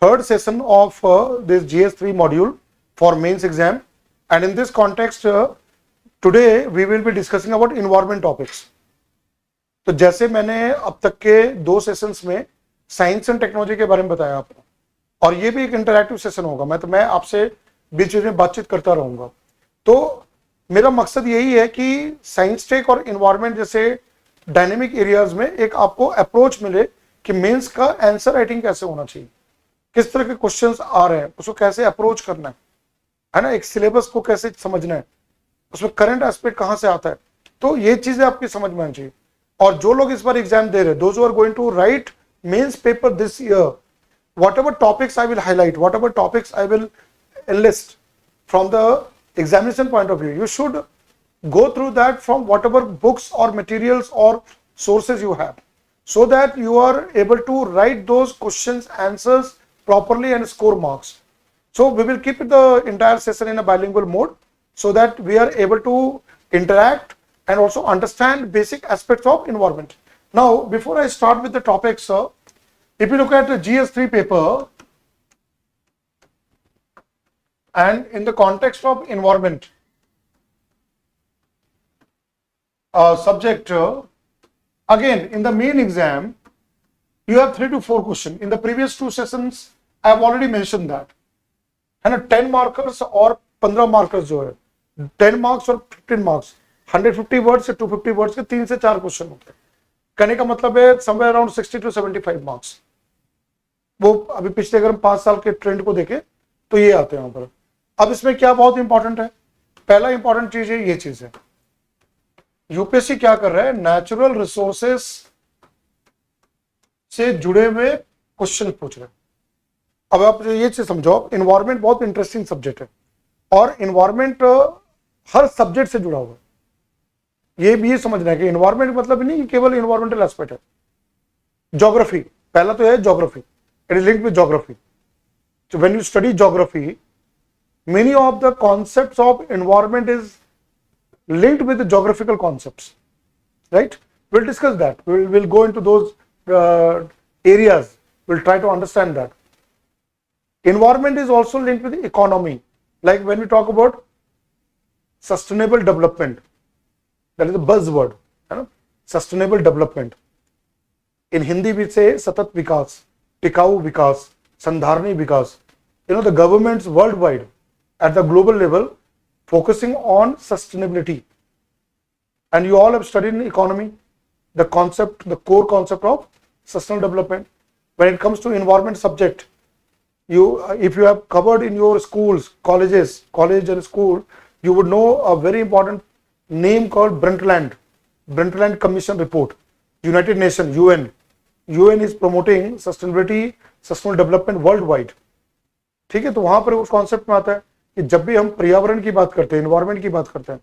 third session of this GS3 module for mains exam, and in this context today we will be discussing about environment topics. तो जैसे मैंने अब तक के 2 sessions में science and technology के बारे में बताया आपको, और ये भी एक इंटरैक्टिव सेशन होगा। मैं आपसे बीच में बातचीत करता रहूंगा। तो मेरा मकसद यही है कि साइंस टेक और एनवायरनमेंट जैसे डायनेमिक एरियाज में एक आपको अप्रोच मिले कि मेंस का आंसर राइटिंग कैसे होना चाहिए, किस तरह के क्वेश्चंस आ रहे हैं, उसको कैसे अप्रोच करना है ना, एक सिलेबस को कैसे समझना है, उसमें करंट एस्पेक्ट कहां से आता है। तो ये चीजें आपकी समझ में आनी चाहिए। और जो लोग इस बार एग्जाम दे रहे हैं, those who are going to write mains paper this year, whatever topics I will highlight, whatever topics I will enlist from the examination point of view, you should go through that from whatever books or materials or sources you have, so that you are able to write those questions answers properly and score marks. So we will keep the entire session in a bilingual mode so that we are able to interact and also understand basic aspects of environment. Now before I start with the topics, if you look at the GS3 paper, and in the context of environment subject, again in the main exam you have 3 to 4 questions. In the previous 2 sessions I have already mentioned that, and 10 markers or 15 markers जो है 10 marks और 15 marks 150 word से 250 word के 3 से 4 question होते हैं। कहने का मतलब है समवेयर अराउंड 60 to 75 मार्क्स। वो अभी पिछले अगर हम 5 साल के ट्रेंड को देखें तो ये आते हैं वहां पर। अब इसमें क्या बहुत इंपॉर्टेंट है, पहला इंपॉर्टेंट चीज है ये चीज है, यूपीएससी क्या कर रहा है, नेचुरल रिसोर्सेस से जुड़े हुए क्वेश्चन पूछ रहे हैं। अब आप ये चीज समझो, एनवायरनमेंट बहुत इंटरेस्टिंग सब्जेक्ट है और एनवायरनमेंट हर सब्जेक्ट से जुड़ा हुआ है। ये भी समझना है कि एनवायरनमेंट मतलब नहीं कि केवल एनवायरमेंटल एस्पेक्ट है। ज्योग्राफी पहला तो है, geography it is linked with geography. So when you study geography, many of the concepts of environment is linked with the geographical concepts, right? We'll discuss that. We'll go into those areas. We'll try to understand that. Environment is also linked with the economy. Like when we talk about sustainable development, that is a buzzword, you know? Sustainable development. In Hindi we say सतत विकास, टिकाऊ विकास, संधारणीय विकास. You know, the governments worldwide at the global level focusing on sustainability, and you all have studied in economy the concept, the core concept of sustainable development. When it comes to environment subject, you if you have covered in your schools, college and school, you would know a very important name called Brundtland Commission report. United Nations, UN is promoting sustainability, sustainable development worldwide. ठीक है, तो वहां पर उस concept में आता है कि जब भी हम पर्यावरण की बात करते हैं, एनवायरनमेंट की बात करते हैं,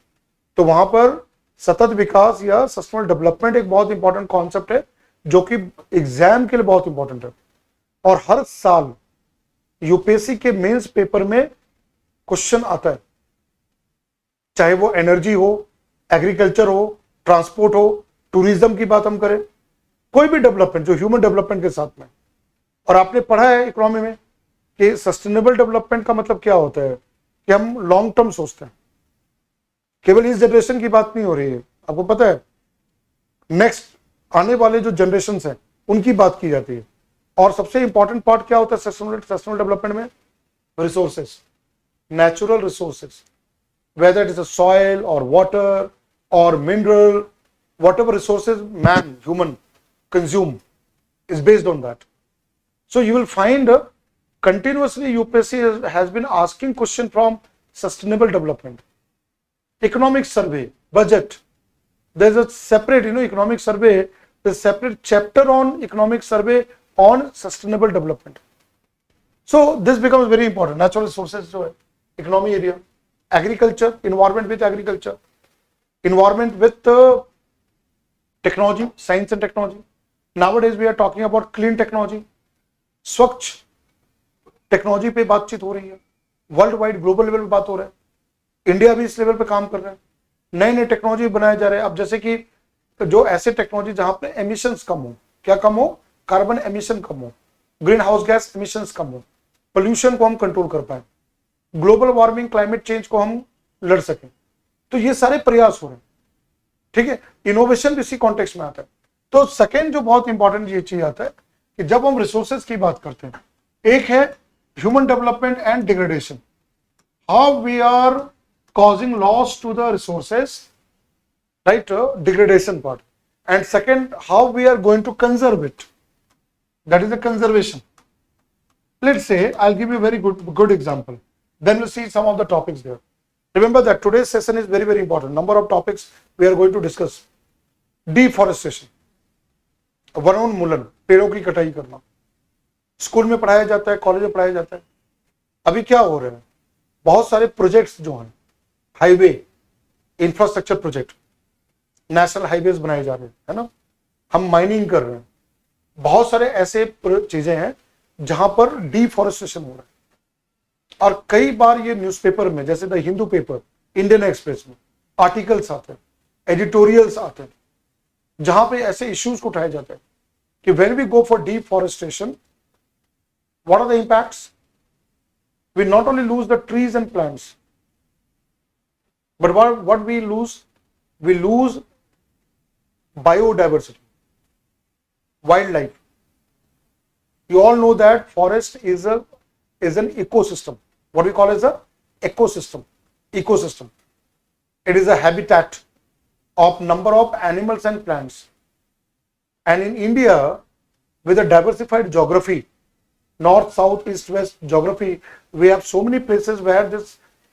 तो वहां पर सतत विकास या सस्टेनेबल डेवलपमेंट एक बहुत इंपॉर्टेंट कॉन्सेप्ट है जो कि एग्जाम के लिए बहुत इंपॉर्टेंट है। और हर साल यूपीएससी के मेंस पेपर में क्वेश्चन आता है, चाहे वो एनर्जी हो, एग्रीकल्चर हो, ट्रांसपोर्ट हो, टूरिज्म की बात हम करें, कोई भी डेवलपमेंट जो ह्यूमन डेवलपमेंट के साथ में। और आपने पढ़ा है इकोनॉमी में कि सस्टेनेबल डेवलपमेंट का मतलब क्या होता है कि हम लॉन्ग टर्म सोचते हैं, केवल इस जनरेशन की बात नहीं हो रही है। आपको पता है नेक्स्ट आने वाले जो जनरेशन हैं उनकी बात की जाती है। और सबसे इंपॉर्टेंट पार्ट क्या होता है सस्टेनेबल डेवलपमेंट में, resources, natural resources, whether it is a soil or water or mineral, whatever resources man, human consume is based on that. So you will find continuously UPSC has been asking question from sustainable development, economic survey, budget. There's a separate, economic survey, there's a separate chapter on economic survey on sustainable development. So this becomes very important. Natural resources, economy area, agriculture, environment with agriculture, environment with technology, science and technology. Nowadays we are talking about clean technology, स्वच्छ technology पे बातचीत हो रही है, world wide global level पे बात हो रहा है, इंडिया भी इस लेवल पे काम कर रहा है, नए नए टेक्नोलॉजी बनाए जा रहे हैं। अब जैसे कि जो ऐसे टेक्नोलॉजी जहां पे एमिशंस कम हो, क्या कम हो, कार्बन एमिशन कम हो, ग्रीन हाउस गैस एमिशंस कम हो, पोल्यूशन को हम कंट्रोल कर पाए, ग्लोबल वार्मिंग क्लाइमेट चेंज को हम लड़ सकें। तो ये सारे प्रयास हो रहे हैं, ठीक है। इनोवेशन भी इसी कॉन्टेक्स्ट में आता है। तो सेकेंड जो बहुत इंपॉर्टेंट ये चीज आता है कि जब हम रिसोर्सेज की बात करते हैं, एक है human development and degradation, how we are causing loss to the resources, right? Degradation part. And second, how we are going to conserve it, that is the conservation. Let's say I'll give you a very good example, then we'll see some of the topics there. Remember that today's session is very important. Number of topics we are going to discuss. Deforestation, वनोन्मूलन, पेड़ों की कटाई करना, school में पढ़ाया जाता है, college में पढ़ाया जाता है। अभी क्या हो रहा है, बहुत सारे प्रोजेक्ट्स जो हैं, highway infrastructure project, national highways बनाए जा रहे हैं, है ना, हम माइनिंग कर रहे हैं, बहुत सारे ऐसे चीजें हैं जहां पर डिफॉरेस्टेशन हो रहा है। और कई बार ये न्यूज़पेपर में, जैसे the Hindu paper, Indian express में आर्टिकल्स आते हैं, एडिटोरियल्स आते हैं, जहां पे ऐसे इश्यूज को उठाया जाता है कि when we go for deforestation, what are the impacts? We not only lose the trees and plants, but what we lose? We lose biodiversity, wildlife. You all know that forest is an ecosystem. What we call as a ecosystem. It is a habitat of number of animals and plants. And in India, with a diversified geography, north, south, east, west geography, we have so many places where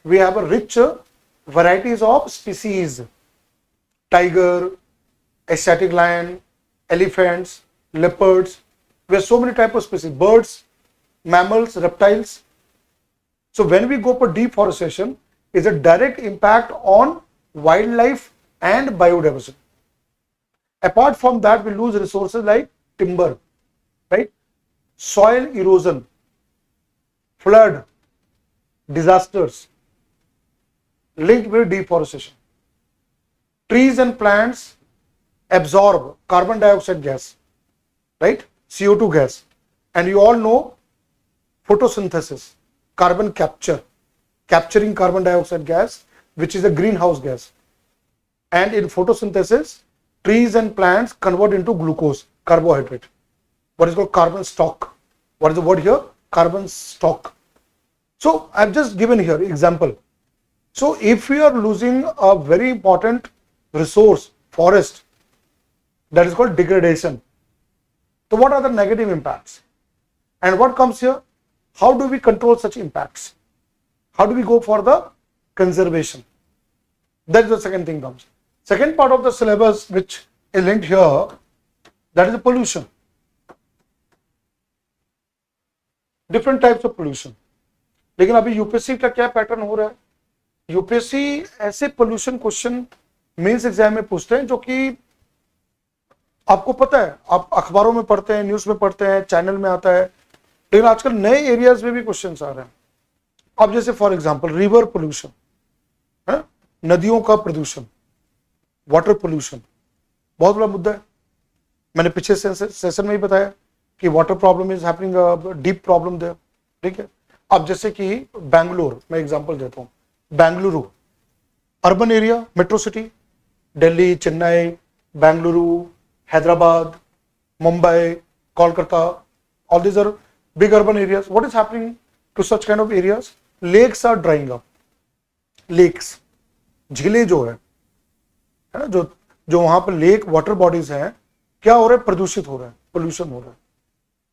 we have a rich varieties of species, tiger, Asiatic lion, elephants, leopards. We have so many types of species, birds, mammals, reptiles. So when we go for deforestation, it's a direct impact on wildlife and biodiversity. Apart from that, we lose resources like timber, right? Soil erosion, flood, disasters linked with deforestation. Trees and plants absorb carbon dioxide gas, right? CO2 gas. And you all know photosynthesis, carbon capture, capturing carbon dioxide gas, which is a greenhouse gas. And in photosynthesis, trees and plants convert into glucose, carbohydrate. What is called carbon stock. What is the word here? Carbon stock. So I've just given here example. So if we are losing a very important resource, forest, that is called degradation. So what are the negative impacts? And what comes here? How do we control such impacts? How do we go for the conservation? That is the second thing comes. Second part of the syllabus which is linked here, that is the pollution. Different types of pollution. लेकिन अभी UPSC का क्या pattern हो रहा है? UPSC ऐसे pollution question mains exam में पूछते हैं जो कि आपको पता है, आप अखबारों में पढ़ते हैं, न्यूज में पढ़ते हैं, चैनल में आता है, लेकिन आजकल नए एरियाज में भी क्वेश्चंस आ रहे हैं। अब जैसे फॉर एग्जांपल रिवर पोल्यूशन, है, नदियों का प्रदूषण, वाटर पोल्यूशन बहुत बड़ा मुद्दा है। मैंने पिछले सेशन में ही बताया कि water problem is happening, deep problem there, ठीक है। अब जैसे कि बैंगलोर, मैं एग्जांपल देता हूँ, Bengaluru urban area, metro city, Delhi, Chennai, Bengaluru, Hyderabad, Mumbai, Kolkata, all these are big urban areas. What is happening to such kind of areas? Lakes are drying up. Lakes, झीलें जो है ना, जो वहां पर लेक वाटर बॉडीज हैं, क्या हो रहा है? प्रदूषित हो रहा है, पोल्यूशन हो रहा है,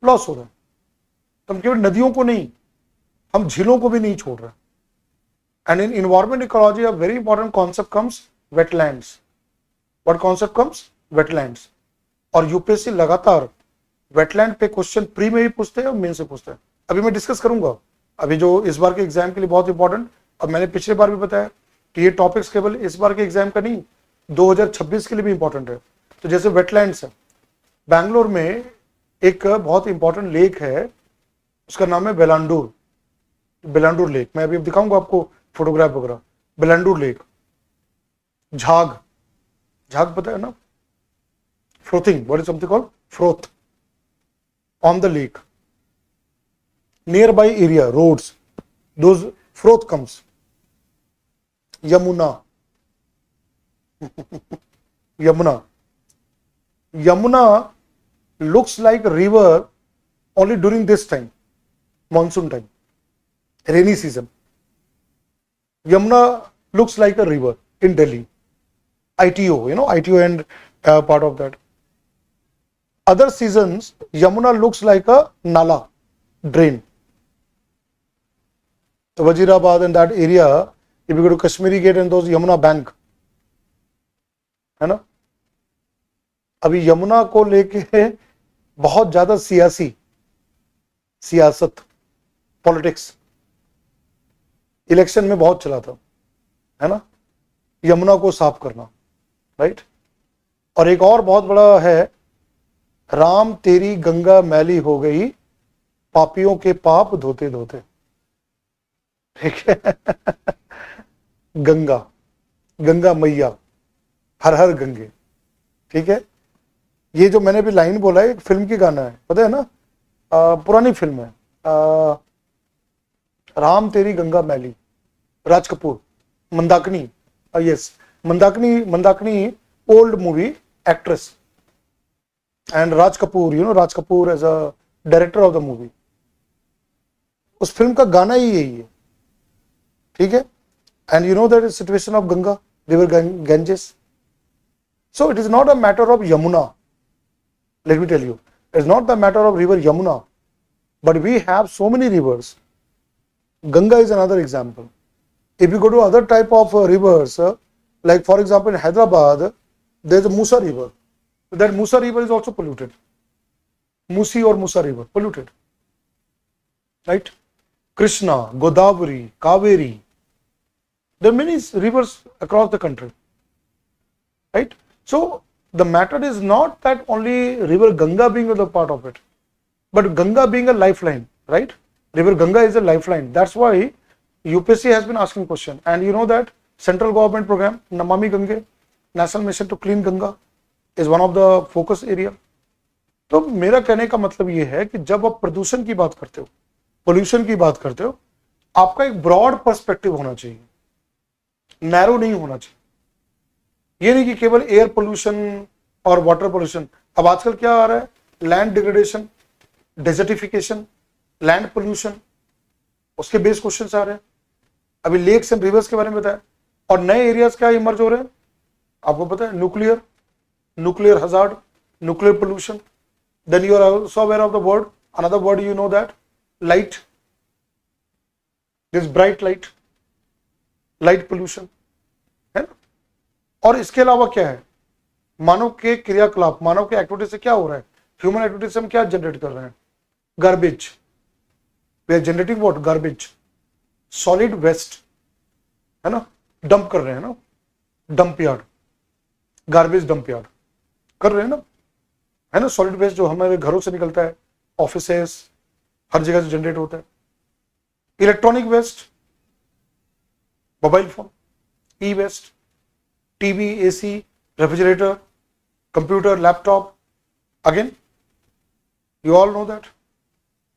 लॉस हो रहा है। तो हम केवल नदियों को नहीं, हम झीलों को भी नहीं छोड़ रहे। And in environment ecology, a very important concept comes wetlands. What concept comes? Wetlands. और यूपीएससी लगातार वेटलैंड पे क्वेश्चन प्री में भी पूछते हैं और मेन से पूछते हैं। अभी मैं डिस्कस करूंगा, अभी जो इस बार के एग्जाम के लिए बहुत इंपॉर्टेंट, और मैंने पिछले बार भी बताया कि ये टॉपिक्स केवल इस बार के एग्जाम का नहीं, 2026 के लिए भी इंपॉर्टेंट है। तो जैसे वेटलैंड्स है, बैंगलोर में एक बहुत इंपॉर्टेंट लेक है, उसका नाम है बेलांडूर लेक। मैं अभी दिखाऊंगा आपको फोटोग्राफ वगैरह। बेलांडूर लेक, झाग पता है ना, frothing, what is something called froth on the lake. nearby area, roads, those froth comes. Yamuna. Yamuna. Yamuna looks like a river only during this time, monsoon time, rainy season. Yamuna looks like a river in Delhi. ITO, ITO and part of that. Other seasons, Yamuna looks like a nala, drain. So Wazirabad and that area, if you go to Kashmiri Gate and those Yamuna Bank, है ना, अभी यमुना को लेके बहुत ज्यादा सियासत politics election में बहुत चला था, है ना, यमुना को साफ करना, राइट। और एक और बहुत बड़ा है, राम तेरी गंगा मैली हो गई, पापियों के पाप धोते धोते, ठीक है। गंगा, गंगा मैया, हर हर गंगे, ठीक है। ये जो मैंने भी लाइन बोला है एक फिल्म की गाना है, पता है ना, पुरानी फिल्म है, Ram Teri Ganga Maili, Raj Kapoor, Mandakini, yes, Mandakini old movie actress, and Raj Kapoor, Raj Kapoor as a director of the movie. उस फिल्म का गाना ही यही है, ठीक है। And you know that situation of Ganga river Ganges. So it is not a matter of Yamuna. Let me tell you, it's not the matter of river Yamuna, but we have so many rivers. Ganga is another example. If you go to other type of rivers, like for example in Hyderabad, there is a Musa river. That Musa river is also polluted. Musi or Musa river, polluted. Right? Krishna, Godavari, Kaveri. There are many rivers across the country. Right? So the matter is not that only river Ganga being a part of it, but Ganga being a lifeline, right? River Ganga is a lifeline. That's why UPSC has been asking question, and you know that central government program Namami Gange, National Mission to Clean Ganga, is one of the focus area. तो मेरा कहने का मतलब ये है कि जब आप प्रदूषण की बात करते हो, पोल्यूशन की बात करते हो, आपका एक ब्रॉड पर्सपेक्टिव होना चाहिए, नैरो नहीं होना चाहिए। ये नहीं कि केवल एयर पोल्यूशन और वाटर पोल्यूशन। अब आजकल क्या आ रहा है, land degradation, desertification, land pollution, उसके बेस क्वेश्चन आ रहे हैं। अभी लेक्स एंड रिवर्स के बारे में बताया, और नए एरियाज क्या इमर्ज हो रहे हैं आपको पता है, nuclear hazard, nuclear pollution. Then you are also aware of the word, another word you know that, light, this bright light pollution, है ना। और इसके अलावा क्या है, मानव के क्रियाकलाप, मानव के एक्टिविटी से क्या हो रहा है, ह्यूमन एक्टिविटी से हम क्या जनरेट कर रहे हैं, garbage, we are generating what, garbage, solid waste, है ना, डंप कर रहे हैं ना, dump yard, garbage dump yard कर रहे हैं ना, है ना। सॉलिड वेस्ट जो हमारे घरों से निकलता है, ऑफिसेस, हर जगह से जनरेट होता है। Electronic waste, mobile phone, e waste, TV, AC, refrigerator, computer, laptop, again you all know that.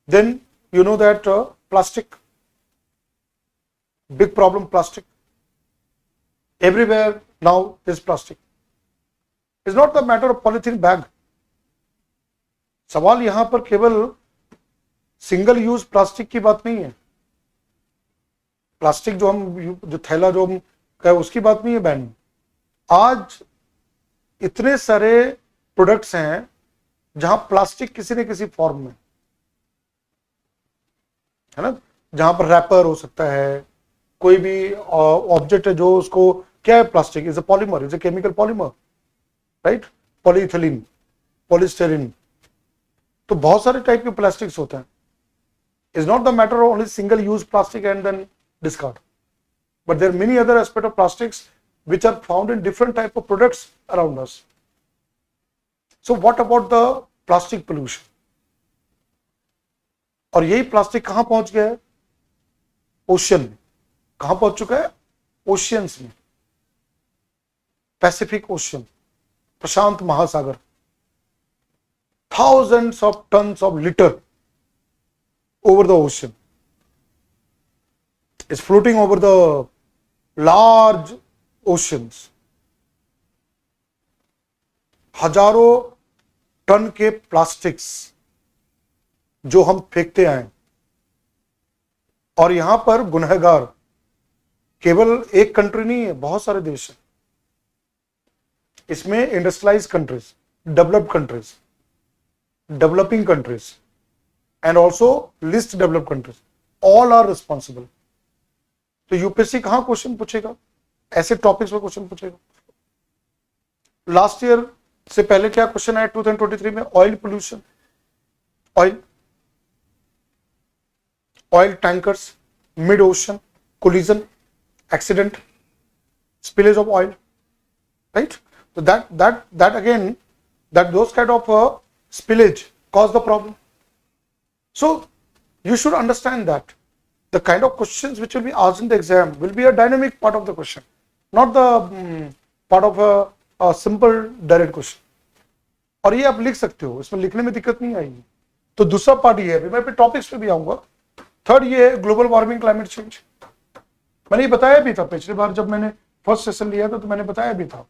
Then you know that plastic, big problem, plastic everywhere now is plastic. It's not the matter of polythene bag. सवाल यहां पर केवल single use plastic की बात नहीं है, plastic जो थैला जो हम उसकी बात नहीं है बैन। आज इतने सारे प्रोडक्ट्स हैं जहां प्लास्टिक किसी न किसी फॉर्म में, है ना, जहां पर रैपर हो सकता है, कोई भी ऑब्जेक्ट है जो उसको क्या है, plastic is a polymer, is a chemical polymer, right, polyethylene, polystyrene. तो बहुत सारे टाइप के प्लास्टिक्स होते हैं। Is not the matter of only single use plastic and then discard, but there are many other aspect of plastics which are found in different type of products around us. So what about the plastic pollution? और यही plastic कहां पहुंच गया है, ocean में। कहां पहुंच चुका है, ओशियंस में, पैसिफिक ओशियन, प्रशांत महासागर, thousands of tons of litter over the ocean, is floating over the large oceans. हजारों टन के प्लास्टिक्स जो हम फेंकते आए, और यहां पर गुनहगार केवल एक कंट्री नहीं है, बहुत सारे देश हैं। इसमें industrialise countries, developed countries, developing countries and also least developed countries, all are responsible. तो यूपीएससी कहां क्वेश्चन पूछेगा, ऐसे टॉपिक्स पर क्वेश्चन पूछेगा। लास्ट ईयर से पहले क्या क्वेश्चन आया 2023 में? Oil pollution, oil tankers, mid ocean collision, accident, spillage of oil, right? So that again, that those kind of spillage cause the problem. So you should understand that the kind of questions which will be asked in the exam will be a dynamic part of the question, not the part of a simple direct question. और ये आप लिख सकते हो, इसमें लिखने में दिक्कत नहीं आएगी। तो दूसरा पार्ट ये है, मैं पे टॉपिक्स पे भी आऊंगा। थर्ड ये है ग्लोबल वार्मिंग, क्लाइमेट चेंज। मैंने ये बताया भी था पिछली बार जब मैंने फर्स्ट सेशन लिया था, तो मैंने बताया भी था।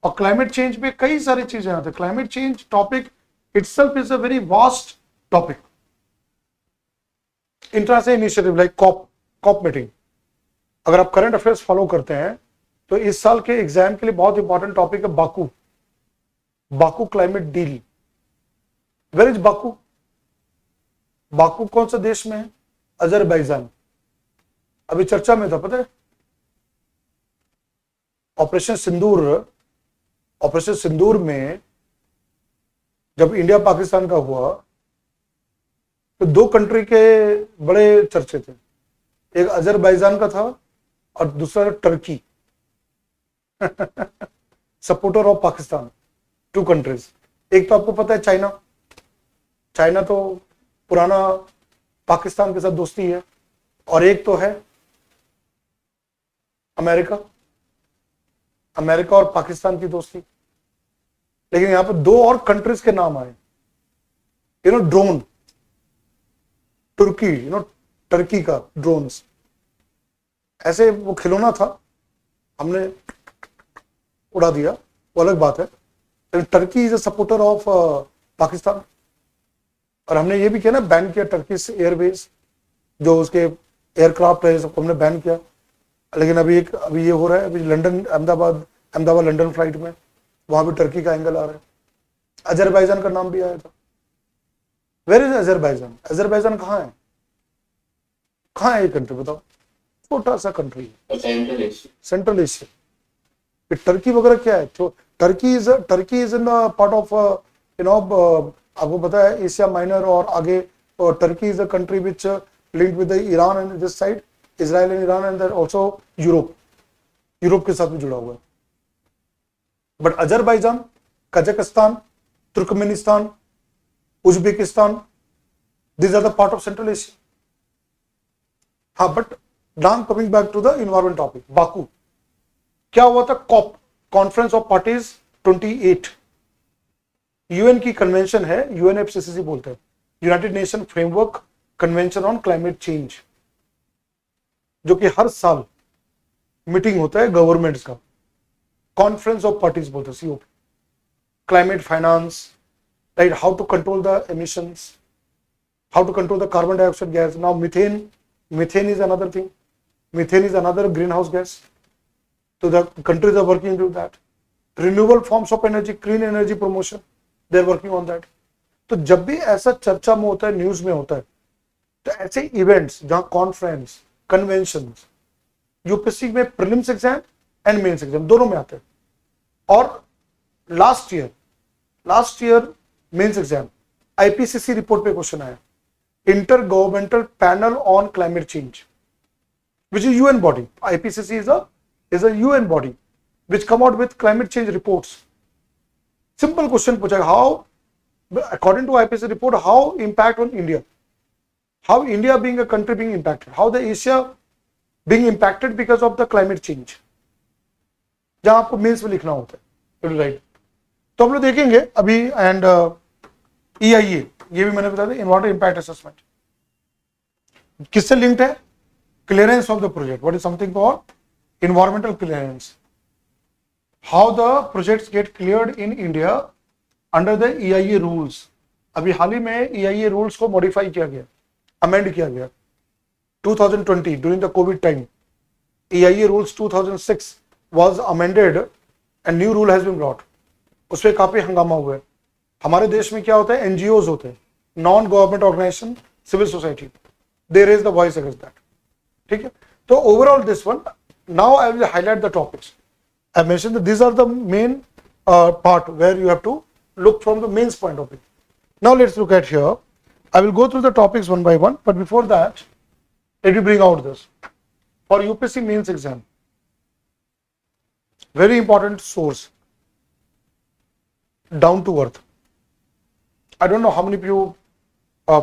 और क्लाइमेट चेंज पे कई सारी चीजें आती है। Climate change topic itself is a very vast topic. International initiative like COP meeting, अगर आप करंट अफेयर्स फॉलो करते हैं तो इस साल के एग्जाम के लिए बहुत इंपॉर्टेंट टॉपिक है Baku climate deal. Where is Baku? Baku कौन सा देश में है? अजरबैजान। अभी चर्चा में था, पता है? ऑपरेशन सिंदूर में जब इंडिया पाकिस्तान का हुआ तो दो कंट्री के बड़े चर्चे थे। एक अजरबैजान का था और दूसरा Turkey. Supporter of Pakistan, two countries. एक तो आपको पता है चाइना तो पुराना पाकिस्तान के साथ दोस्ती है, और एक तो है अमेरिका और पाकिस्तान की दोस्ती। लेकिन यहां पर दो और कंट्रीज के नाम आए, ड्रोन, तुर्की, टर्की का ड्रोन्स। ऐसे वो खिलौना था, हमने उड़ा दिया, वो अलग बात है। लेकिन Turkey is a supporter of Pakistan, और हमने ये भी किया ना, बैन किया टर्की एयरवेज, जो उसके एयरक्राफ्ट है सबको हमने बैन किया। लेकिन अभी ये हो रहा है, अभी लंदन अहमदाबाद लंदन फ्लाइट में वहां भी टर्की का एंगल आ रहा है। अजरबैजान का नाम भी आया था। Where is Azerbaijan? अजरबैजान कहाँ है ये कंट्री, बताओ? छोटा सा कंट्री है, सेंट्रल एशिया। टर्की वगैरह क्या है? तो Turkey is in part of आपको पता है एशिया माइनर, और आगे Turkey is a country which linked with Iran and this side, Israel and Iran, and also Europe के साथ में जुड़ा हुआ है। But Azerbaijan, Kazakhstan, Turkmenistan, Uzbekistan, these are the part of Central Asia. हाँ, but now coming back to the environment topic, Baku क्या हुआ था? COP, conference of parties 28, UN की कन्वेंशन है, यूएनएफसीसीसी बोलते हैं, United nation framework convention on climate change, जो कि हर साल मीटिंग होता है गवर्नमेंट्स का। कॉन्फ्रेंस ऑफ पार्टीज बोलते हैं, COP. Climate finance, right, how to control the emissions, how to control the carbon dioxide gas. Now methane is another thing. Methane is another greenhouse gas. So the countries are working to that. Renewable forms of energy, clean energy promotion, they are working on that. तो जब भी ऐसा चर्चा में होता है, news में होता है, तो ऐसे इवेंट्स जहां कॉन्फ्रेंस, कन्वेंशन, यूपीएससी में prelims exam and mains exam दोनों में आते हैं। और last year mains exam IPCC report पे क्वेश्चन आया, Intergovernmental Panel on Climate Change, which is UN body. IPCC is a UN body which come out with climate change reports. Simple question पूछा, how, according to IPCC report, how impact on India? How India being a country being impacted? How the Asia being impacted because of the climate change? जहां आपको mains में लिखना होता है, right? तो हम लोग देखेंगे अभी। एंड EIA, ये भी मैंने बताया था, इन्वायरमेंटल इम्पैक्ट असेसमेंट। किससे लिंक्ड है? Clearance of the project. What is something called environmental clearance. How the projects get cleared in India under the EIA rules. अभी हाल ही में EIA रूल्स को मॉडिफाई किया गया, अमेंड किया गया 2020 during the Covid time. EIA rules 2006 was amended and new rule has been brought. उस पर काफी हंगामा हुआ है. हमारे देश में क्या होता है, NGOs होते हैं, non government organisation, civil society, they raise the voice against that. ठीक है, तो overall this one, now I will highlight the topics. I mention this are the main part where you have to look from the mains point of view. Now let's look at here. I will go through the topics one by one, but before that, let me bring out this. For UPSC mains exam, very important source, Down to Earth. I don't know how many of you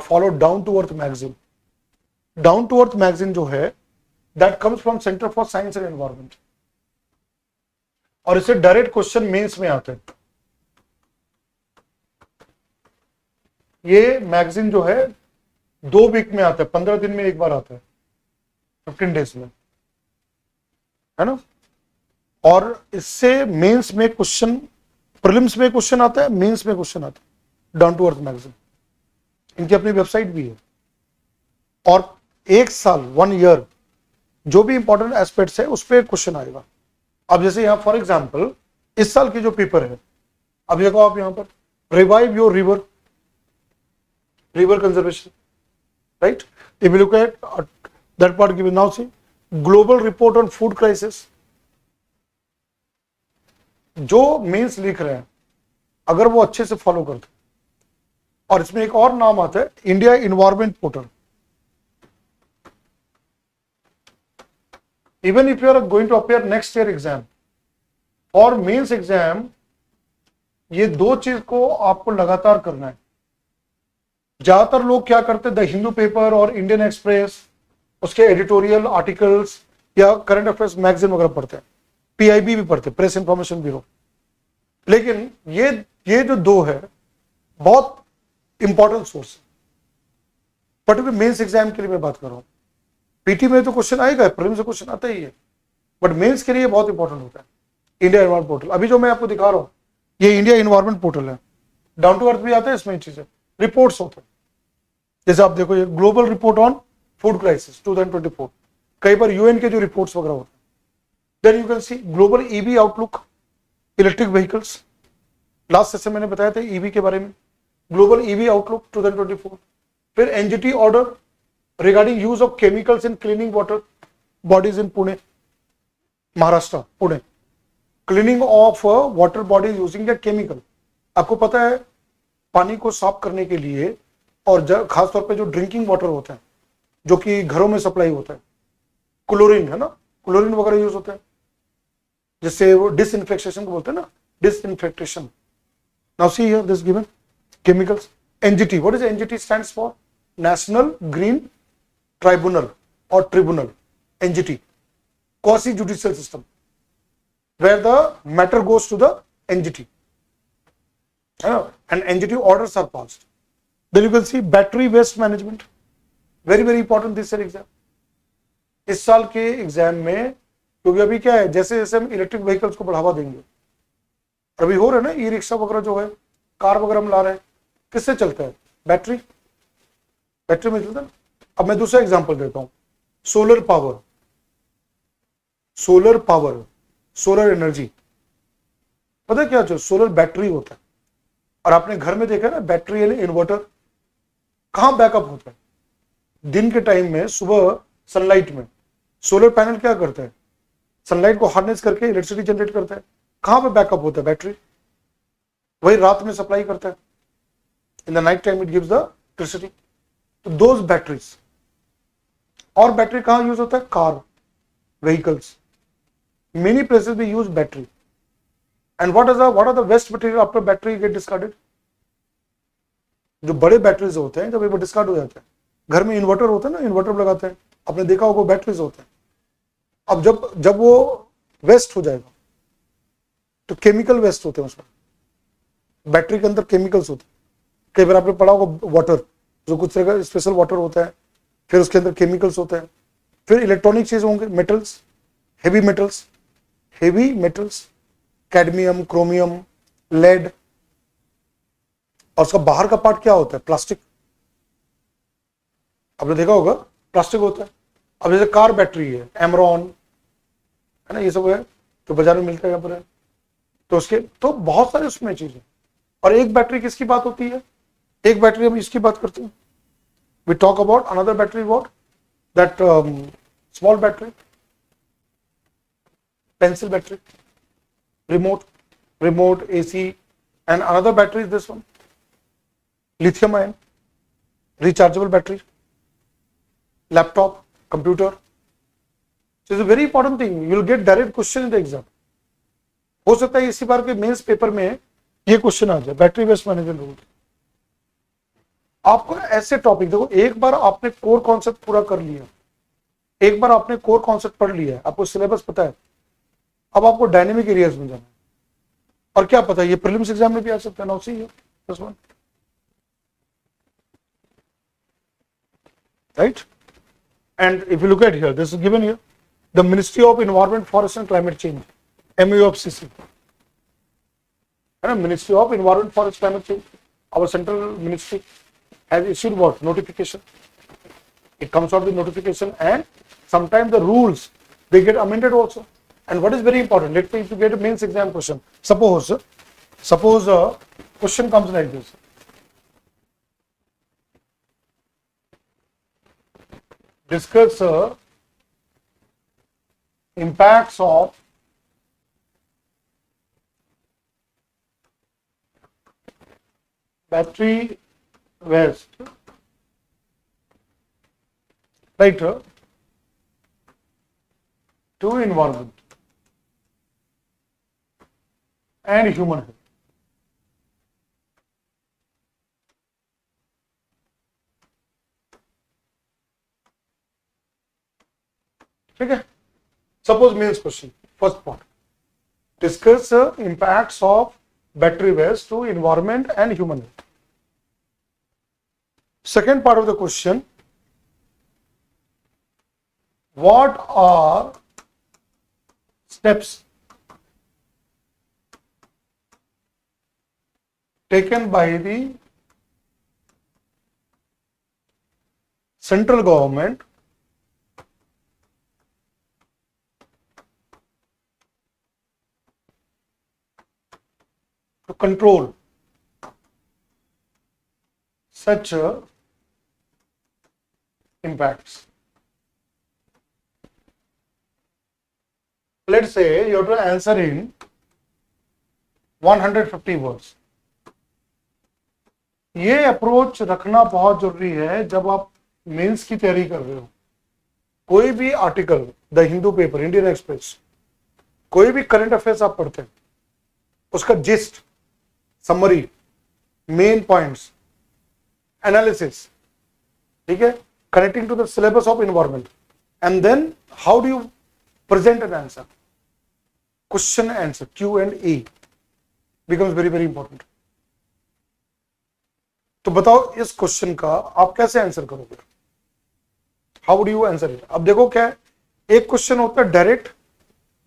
follow Down to Earth magazine. Down to Earth magazine जो है, that comes from Center for Science and Environment. और इससे direct question mains में आते हैं. ये magazine जो है 2 वीक में आता है, 15 दिन में एक बार आता है, 15 डेज में, है ना. और इससे मेंस में क्वेश्चन, प्रीलिम्स में क्वेश्चन आता है, मेंस में क्वेश्चन आता है. डाउन टू अर्थ मैगजीन, इनकी अपनी वेबसाइट भी है. और एक साल, 1 ईयर, जो भी इंपॉर्टेंट एस्पेक्ट्स है उस पर क्वेश्चन आएगा. अब जैसे यहाँ फॉर एग्जाम्पल इस साल की जो पेपर है, अब देखो आप यहाँ पर, revive your river conservation, right. If you look at that part given, now see global report on food crisis. जो मेंस लिख रहे हैं, अगर वो अच्छे से फॉलो करते, और इसमें एक और नाम आता है India environment portal. Even if you are going to appear next year exam or mains exam, ये 2 चीज को आपको लगातार करना है. ज्यादातर लोग क्या करते हैं, द हिंदू पेपर और इंडियन एक्सप्रेस, उसके एडिटोरियल आर्टिकल्स या करंट अफेयर्स मैगजीन वगैरह पढ़ते हैं, PIB भी पढ़ते हैं, प्रेस इंफॉर्मेशन ब्यूरो. लेकिन ये जो 2 है बहुत important source, particular mains exam के लिए मैं बात कर रहा हूं. पीटी में तो क्वेश्चन आएगा, प्रीलिम्स से क्वेश्चन आता ही है, बट मेंस के लिए बहुत इंपॉर्टेंट होता है. इंडिया एनवायरमेंट पोर्टल, अभी जो मैं आपको दिखा रहा हूं, ये इंडिया एनवायरमेंट पोर्टल है. डाउन टू अर्थ भी आता है इसमें चीजें, रिपोर्ट्स होते हैं. जैसे आप देखो, ये global report on food crisis 2024, कई बार UN के जो रिपोर्ट्स वगैरह होते हैं. Then you can see global EV outlook, electric vehicles. Last session मैंने बताया था EV के बारे में, ग्लोबल EV आउटलुक 2024. फिर NGT order regarding use of chemicals in cleaning water bodies in Pune, Maharashtra, Pune. Cleaning of water bodies using a chemical. आपको पता है पानी को साफ करने के लिए, और खासतौर पे जो ड्रिंकिंग वाटर होता है, जो कि घरों में सप्लाई होता है, क्लोरीन है ना, क्लोरीन वगैरह यूज होता है, जिससे वो डिसइंफेक्शन को बोलते हैं ना, disinfection. Now see here this given chemicals. NGT, what is NGT stands for? National Green Tribunal or Tribunal, NGT, quasi judicial system, where the matter goes to the NGT, and NGT orders are passed. Then you can see battery waste management, very very important this year exam. इस साल के exam में, क्योंकि अभी क्या है, जैसे जैसे हम इलेक्ट्रिक व्हीकल्स को बढ़ावा देंगे, अभी हो रहा है ना, ई-रिक्शा वगैरह जो है, कार वगैरह हम ला रहे हैं, किससे चलता है, बैटरी में चलता है. अब मैं दूसरा एग्जांपल देता हूं, सोलर पावर, सोलर एनर्जी. पता है क्या चीज, सोलर बैटरी होता है. और आपने घर में देखा है ना, बैटरी यानी इन्वर्टर, कहां बैकअप होता है, दिन के टाइम में, सुबह सनलाइट में. सोलर पैनल क्या करता है, सनलाइट को हार्नेस करके इलेक्ट्रिसिटी जनरेट करता है. कहां पे बैकअप होता है, बैटरी. वही रात में सप्लाई करता है, in the night time it gives the electricity. तो दोज बैटरीज. और बैटरी कहां यूज होता है, कार, व्हीकल्स, मेनी प्लेसेस भी use battery. And what are the waste material after battery get discarded. जो बड़े बैटरीज होते हैं, जब वो डिस्कार्ड हो जाते हैं, घर में इन्वर्टर होता है ना, इन्वर्टर लगाते हैं, आपने देखा होगा, बैटरीज होते हैं. अब जब वो वेस्ट हो जाएगा, तो केमिकल वेस्ट होते हैं उसमें, बैटरी के अंदर केमिकल्स होते हैं. कई बार आपने पढ़ा होगा वाटर, जो कुछ तरह का स्पेशल वाटर होता है, फिर उसके अंदर केमिकल्स होते हैं, फिर इलेक्ट्रॉनिक चीज होंगे, metals, heavy metals, cadmium, chromium, lead, और उसका बाहर का पार्ट क्या होता है? प्लास्टिक। आपने देखा होगा प्लास्टिक होता है। अब जैसे कार बैटरी है, एमरॉन है ना, ये सब है तो बाजार में मिलता है यहाँ पर है। तो उसके तो बहुत सारे उसमें चीजें। और एक बैटरी किसकी बात होती है? एक बैटरी हम इसकी बात करते हैं, we talk about another battery, what that small battery, pencil battery, remote AC, and another battery is this one, lithium ion, rechargeable battery, laptop, computer. So it's a very important thing. You will get direct question in the exam. हो सकता है इसी बार के mains paper में ये question आ जाए, battery waste management rule. आपको ऐसे टॉपिक देखो, एक बार आपने कोर कॉन्सेप्ट पूरा कर लिया, एक बार आपने कोर कॉन्सेप्ट पढ़ लिया है, आपको सिलेबस पता है, अब आपको डायनेमिक एरियाज में जाना है। और क्या पता ये प्रीलिम्स एग्जाम में भी आ सकता है। Now see this one, right? And if you look at here, this is given here, the ministry of environment, forest and climate change, MUFCC, है ना, ministry of environment, forest, climate change, our central ministry has issued what? Notification. It comes out with notification, and sometimes the rules they get amended also. And what is very important, let's say if you get a mains exam question, suppose a question comes like this, discuss impacts of battery waste, right, to environment and human health. ठीक है, suppose mains question, first part, discuss impacts of battery waste to environment and human health. Second part of the question, what are steps taken by the central government to control such impacts? Let's say you have to answer in 150 words. ये approach रखना बहुत जरूरी है जब आप mains की तैयारी कर रहे हो। कोई भी article, the Hindu paper, Indian Express, कोई भी करंट अफेयर्स आप पढ़ते हैं, उसका gist, summary, main points, analysis, ठीक है, connecting to the syllabus of environment, and then how do you present an answer, question answer, Q&A becomes very very important. तो बताओ इस क्वेश्चन का आप कैसे आंसर करोगे? How would you answer it? अब देखो क्या है, एक क्वेश्चन होता है direct,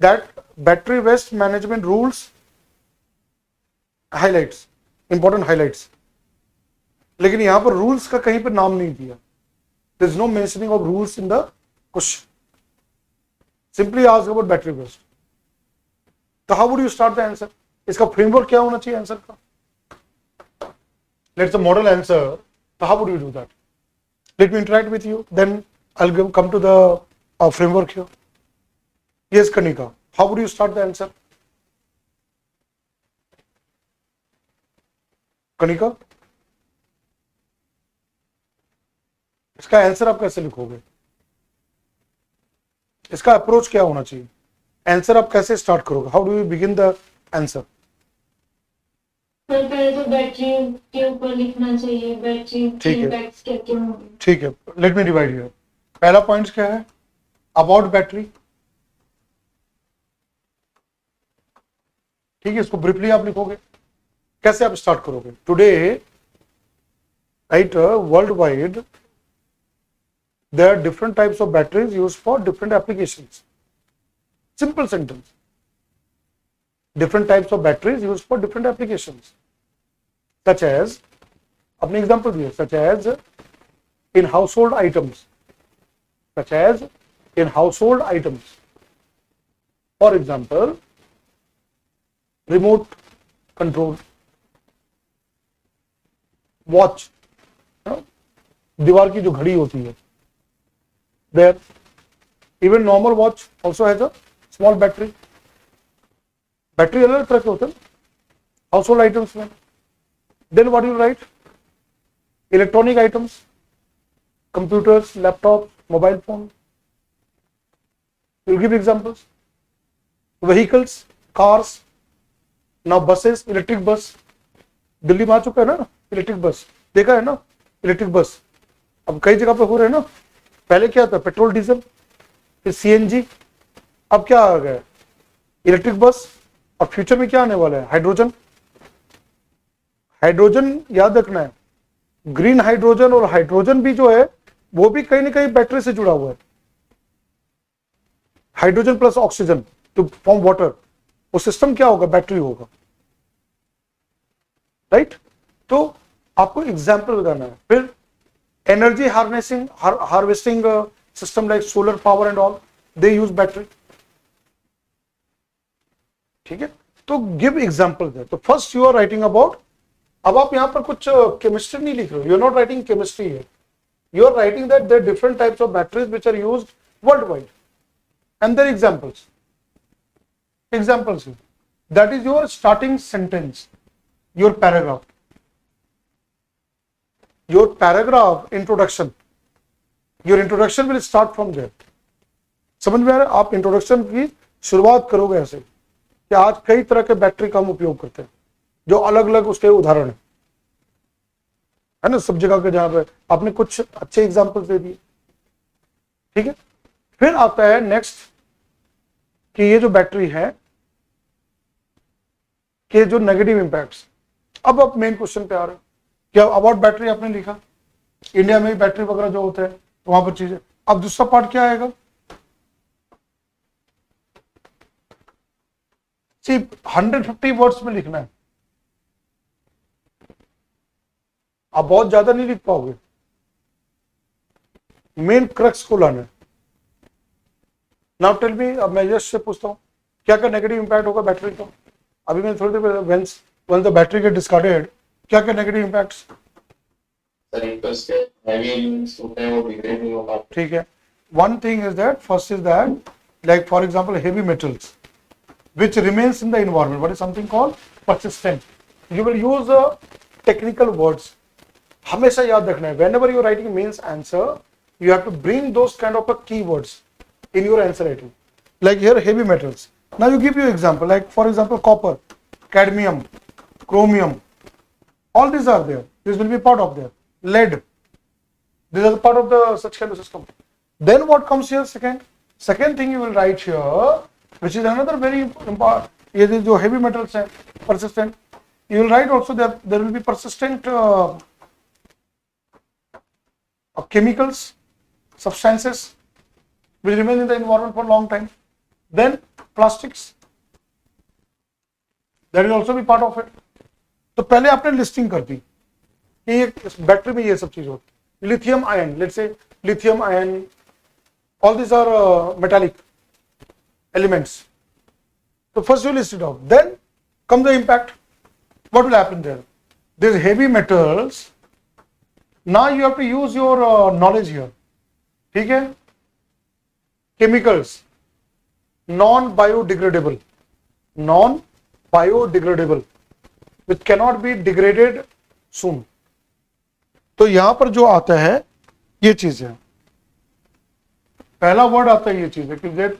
that battery waste management rules, highlights, important highlights, लेकिन यहां पर रूल्स का कहीं पर नाम नहीं दिया। There is no mentioning of rules in the question, simply ask about battery waste. तो how would you start the answer? इसका फ्रेमवर्क क्या होना चाहिए आंसर का? Let's a model answer. So how would you do that? Let me interact with you. Then I'll come to the framework here. Yes, Kanika. How would you start the answer? Kanika? इसका answer आप कैसे लिखोगे? इसका approach क्या होना चाहिए? Answer आप कैसे स्टार्ट करोगे? How do you begin the answer? पहले तो बैटरी के ऊपर लिखना चाहिए, बैटरी के इम्पैक्ट्स क्या क्या होंगे। ठीक है, लेट मी डिवाइड हियर। पहला पॉइंट क्या है? अबाउट बैटरी, ठीक है, इसको ब्रीफली आप लिखोगे। कैसे आप स्टार्ट करोगे? Today, right, world wide there are different types of batteries used for different applications. Simple sentence. Different types of batteries used for different applications. Such as, अपने example दिए, such as in household items. Such as in household items. For example, remote control, watch, दीवार की जो घड़ी होती है, there, even normal watch also has a small battery. Battery अलग तरह के होते हैं हाउसहोल्ड आइटम्स में. Then what you write? Electronic items, computers, laptop, mobile phone. You give examples. Vehicles, cars, now buses, electric bus. Delhi में आ चुका है ना इलेक्ट्रिक बस, देखा है ना इलेक्ट्रिक बस. अब कई जगह पे हो रहे हैं ना. पहले क्या था? पेट्रोल डीजल, फिर सीएनजी, अब क्या आ गया? Electric bus. और फ्यूचर में क्या आने वाला है? हाइड्रोजन. हाइड्रोजन याद रखना है, ग्रीन हाइड्रोजन और हाइड्रोजन भी जो है वो भी कहीं ना कहीं बैटरी से जुड़ा हुआ है. Hydrogen plus oxygen to form water, वो सिस्टम क्या होगा? बैटरी होगा. राइट? तो आपको एग्जाम्पल बताना है. फिर energy harnessing, harvesting system like solar power and all, they use battery. ठीक है, तो गिव एग्जाम्पल है. तो first you are writing about, अब आप यहां पर कुछ केमिस्ट्री नहीं लिख रहे हो, you are not writing chemistry है, you are writing that there different types of batteries which are used worldwide and there examples. That is your starting sentence, your paragraph. Your paragraph introduction, your introduction will start from there. समझ में आ रहा है? आप introduction की शुरुआत करोगे ऐसे कि आज कई तरह के बैटरी का हम उपयोग करते हैं, जो अलग अलग उसके उदाहरण है ना सब जगह के, जहां पे आपने कुछ अच्छे एग्जांपल्स दे दिए. ठीक है, फिर आता है नेक्स्ट कि ये जो बैटरी है कि जो नेगेटिव इंपैक्ट्स. अब आप मेन क्वेश्चन पे आ रहे हो. क्या अबाउट बैटरी आपने लिखा, इंडिया में बैटरी वगैरह जो होता है वहां पर चीजें. अब दूसरा पार्ट क्या आएगा? सिर्फ 150 वर्ड्स में लिखना है. आप बहुत ज्यादा नहीं लिख पाओगे, मेन क्रक्स को लाना है. नाउ टेल मी, अब मैं यश से पूछता हूं क्या क्या नेगेटिव इंपैक्ट होगा बैटरी का. अभी मैं थोड़ी देर पहले when the battery get discarded, क्या क्या नेगेटिव इंपैक्ट्स. ठीक है, one thing is that, first is that like for example heavy metals which remains in the environment. What is something called persistent. You will use technical words. हमेशा याद रखना है, whenever you are writing means answer, you have to bring those kind of keywords in your answer writing. Like here heavy metals. Now you give you example, like for example copper, cadmium, chromium. All these are there. This will be part of there. Lead. These are part of the such kind of system. Then what comes here second? Second thing you will write here, which is another very important. ये जो heavy metals हैं, persistent. You will write also that there will be persistent chemicals, substances will remain in the environment for a long time. Then plastics, that will also be part of it. तो पहले आपने listing कर दी कि ये battery में ये सब चीज होती. Lithium ion, let's say lithium ion, all these are metallic elements. So first you list it out, then comes the impact. What will happen there? These heavy metals, now you have to use your knowledge here. ठीक है? Chemicals, non-biodegradable, which cannot be degraded soon. तो यहां पर जो आता है ये चीज है, पहला वर्ड आता है ये चीज है कि that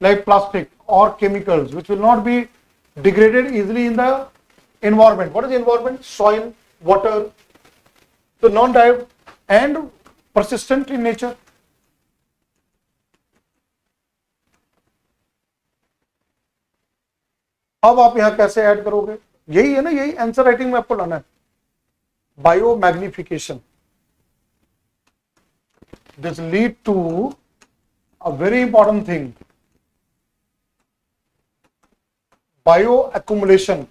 like plastic or chemicals which will not be degraded easily in the environment. What is environment? Soil, water. So non-direct and persistent in nature. अब आप यहां कैसे ऐड करोगे? यही है ना, यही आंसर राइटिंग में आपको लाना है. Bio magnification. this lead to a very important thing, bioaccumulation.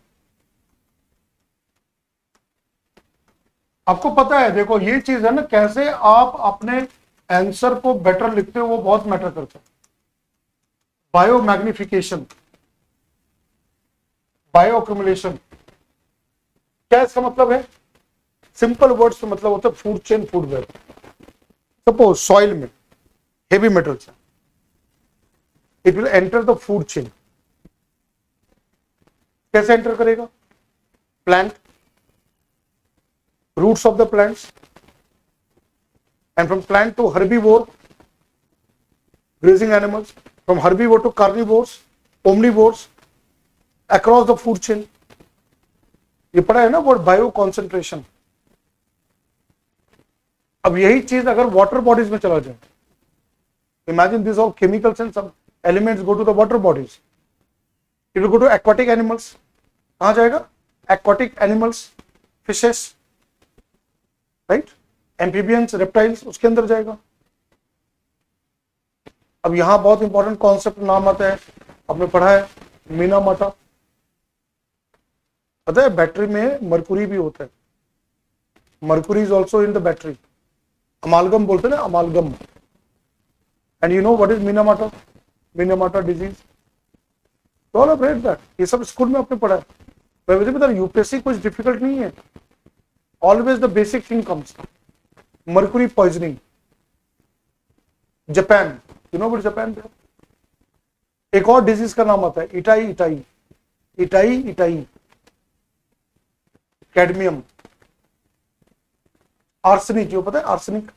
आपको पता है, देखो ये चीज है ना, कैसे आप अपने आंसर को बेटर लिखते हो वो बहुत मैटर करता है. बायो मैग्निफिकेशन, बायो अक्यूमुलेशन, क्या इसका मतलब है? सिंपल वर्ड्स में मतलब होता है food chain, food web. Suppose soil में हेवी मेटल्स है, it will enter the food chain. कैसे एंटर करेगा? Plant, roots of the plants, and from plant to herbivore, grazing animals, from herbivore to carnivores, omnivores, across the food chain. ये पढ़ा है ना word bio concentration. अब यही चीज अगर वाटर बॉडीज में चला जाए, imagine this all chemicals and some elements go to the water bodies, it will go to aquatic animals. कहां जाएगा? Aquatic animals, fishes, right, amphibians, reptiles, उसके अंदर जाएगा. अब यहां बहुत इंपॉर्टेंट कॉन्सेप्ट नाम आता है, आपने पढ़ा है मिनामाटा. पता है बैटरी में मरकुरी भी होता है. Mercury is also in the battery. अमालगम बोलते हैं ना, अमालगम. And you know what is Minamata? Minamata disease. तो ऑल रेड दैट, ये सब स्कूल में आपने पढ़ा है. मैं मुझे बता, यूपीएससी कुछ डिफिकल्ट नहीं है. Always the basic thing comes. Mercury poisoning. Japan, you know what Japan. एक और डिजीज का नाम आता है itai itai. Itai itai, cadmium, arsenic. जो पता है arsenic,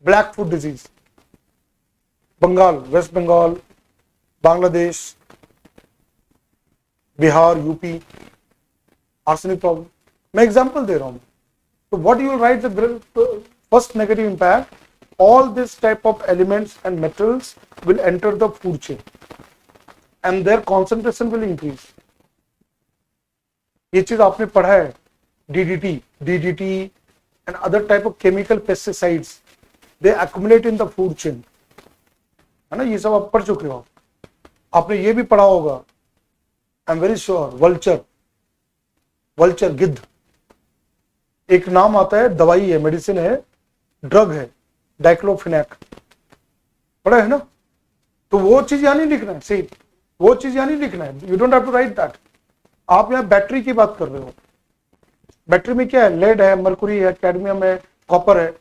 black foot disease. Bengal, west Bengal, Bangladesh, Bihar, UP, arsenic problem. मैं एग्जांपल दे रहा हूं. तो what you will write the first negative impact, all this type of elements and metals will enter the food chain and their concentration will increase. ये चीज आपने पढ़ा है, DDT and other type of chemical pesticides, they accumulate in the food chain, है ना. ये सब आप पढ़ चुके हो. आपने ये भी पढ़ा होगा, आई एम वेरी श्योर, वल्चर, गिद्ध. एक नाम आता है, दवाई है, मेडिसिन है, ड्रग है, डाइक्लोफिनेक. पढ़ा है ना. तो वो चीज यहां नहीं लिखना है. सही, वो चीज यहां नहीं लिखना है. You don't have to write that. आप यहां बैटरी की बात कर रहे हो. बैटरी में क्या है? लेड है, मरकुरी है, कैडमियम है, कॉपर है.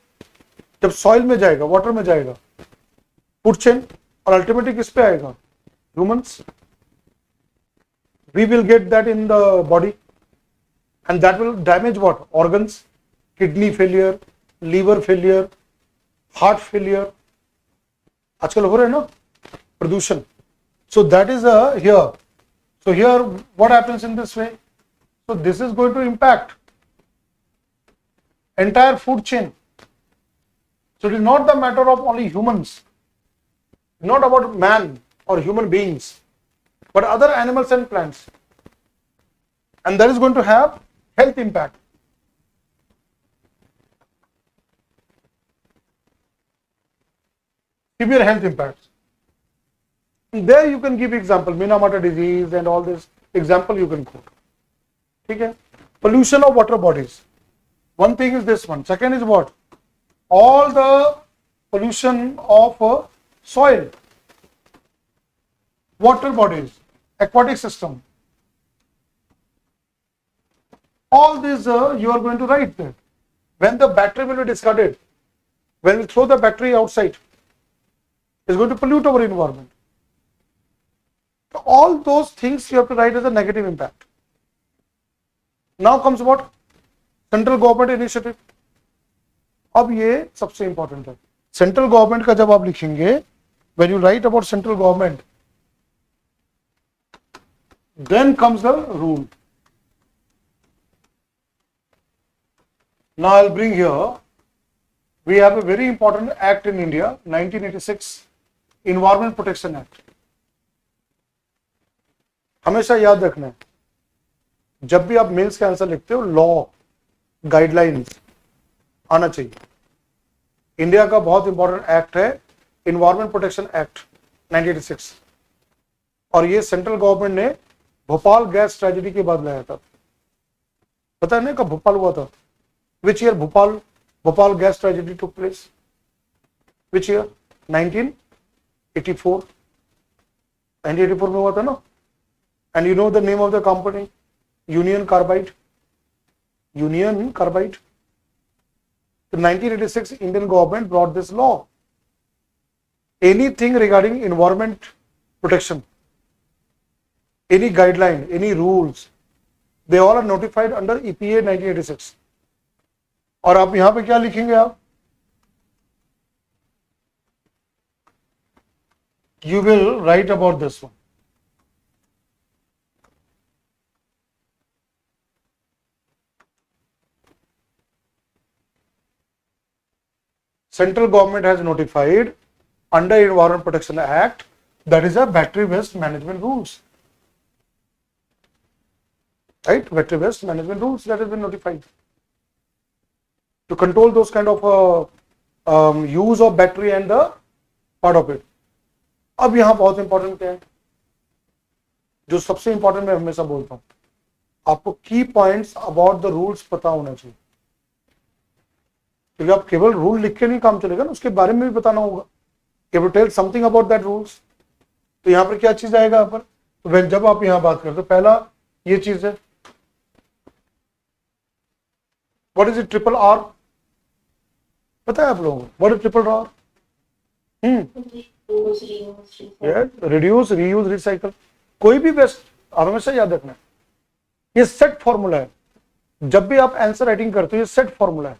जब सॉइल में जाएगा, वाटर में जाएगा, फूड चेन, और अल्टीमेटली किस पे आएगा? Humans. We will get that in the body and that will damage what? Organs, kidney failure, liver failure, heart failure. आजकल हो रहे हैं ना, प्रदूषण. So that is here. So here what happens in this way? So this is going to impact entire food chain. So it is not the matter of only humans, not about man or human beings, but other animals and plants, and that is going to have health impact. Severe health impacts. And there you can give example, Minamata disease and all this example you can quote. Okay? Pollution of water bodies. One thing is this one. Second is what? All the pollution of soil, water bodies, aquatic system. All these you are going to write there. When the battery will be discarded, when we throw the battery outside, it's going to pollute our environment. So all those things you have to write as a negative impact. Now comes what? Central government initiative. अब ये सबसे important है. Central government का जब आप लिखेंगे, when you write about central government, then comes the rule. Now I'll bring here, we have a very important act in India, 1986, Environment Protection Act. हमेशा याद रखना है, जब भी आप मेंस का आंसर लिखते हो, लॉ, गाइडलाइंस आना चाहिए. इंडिया का बहुत इंपॉर्टेंट एक्ट है इन्वायरमेंट प्रोटेक्शन एक्ट 1986, और ये सेंट्रल गवर्नमेंट ने भोपाल गैस ट्रेजेडी के बाद लाया था। पता है ना कब भोपाल हुआ था? Which year Bhopal gas tragedy took place? Which year? 1984। 1984 में हुआ था ना। And you know the name of the company? Union carbide. Union carbide. In 1986, Indian government brought this law. Anything regarding environment protection, any guideline, any rules, they all are notified under EPA 1986. और आप यहां पे क्या लिखेंगे आप? You will write about this one. Central government has notified under Environment Protection Act, that is a battery waste management rules. Right? Battery waste management rules that has been notified to control those kind of use of battery and the part of it. अब यहां बहुत important क्या है, जो सबसे important मैं हमेशा बोलता हूं, आपको की पॉइंट्स अबाउट द रूल्स पता होना चाहिए, क्योंकि आप केवल रूल लिख के नहीं काम चलेगा ना, उसके बारे में भी बताना होगा। If you tell something about that rules, तो यहां पर क्या चीज आएगा यहाँ पर? तो जब आप यहां बात करते हो, पहला ये चीज है, what is it? Triple R. पता है आप लोगों को what is triple R? Reduce, reuse, recycle. कोई भी वेस्ट आप हमेशा याद रखना है, ये सेट फॉर्मूला है। जब भी आप आंसर राइटिंग करते हो, ये सेट फॉर्मूला है।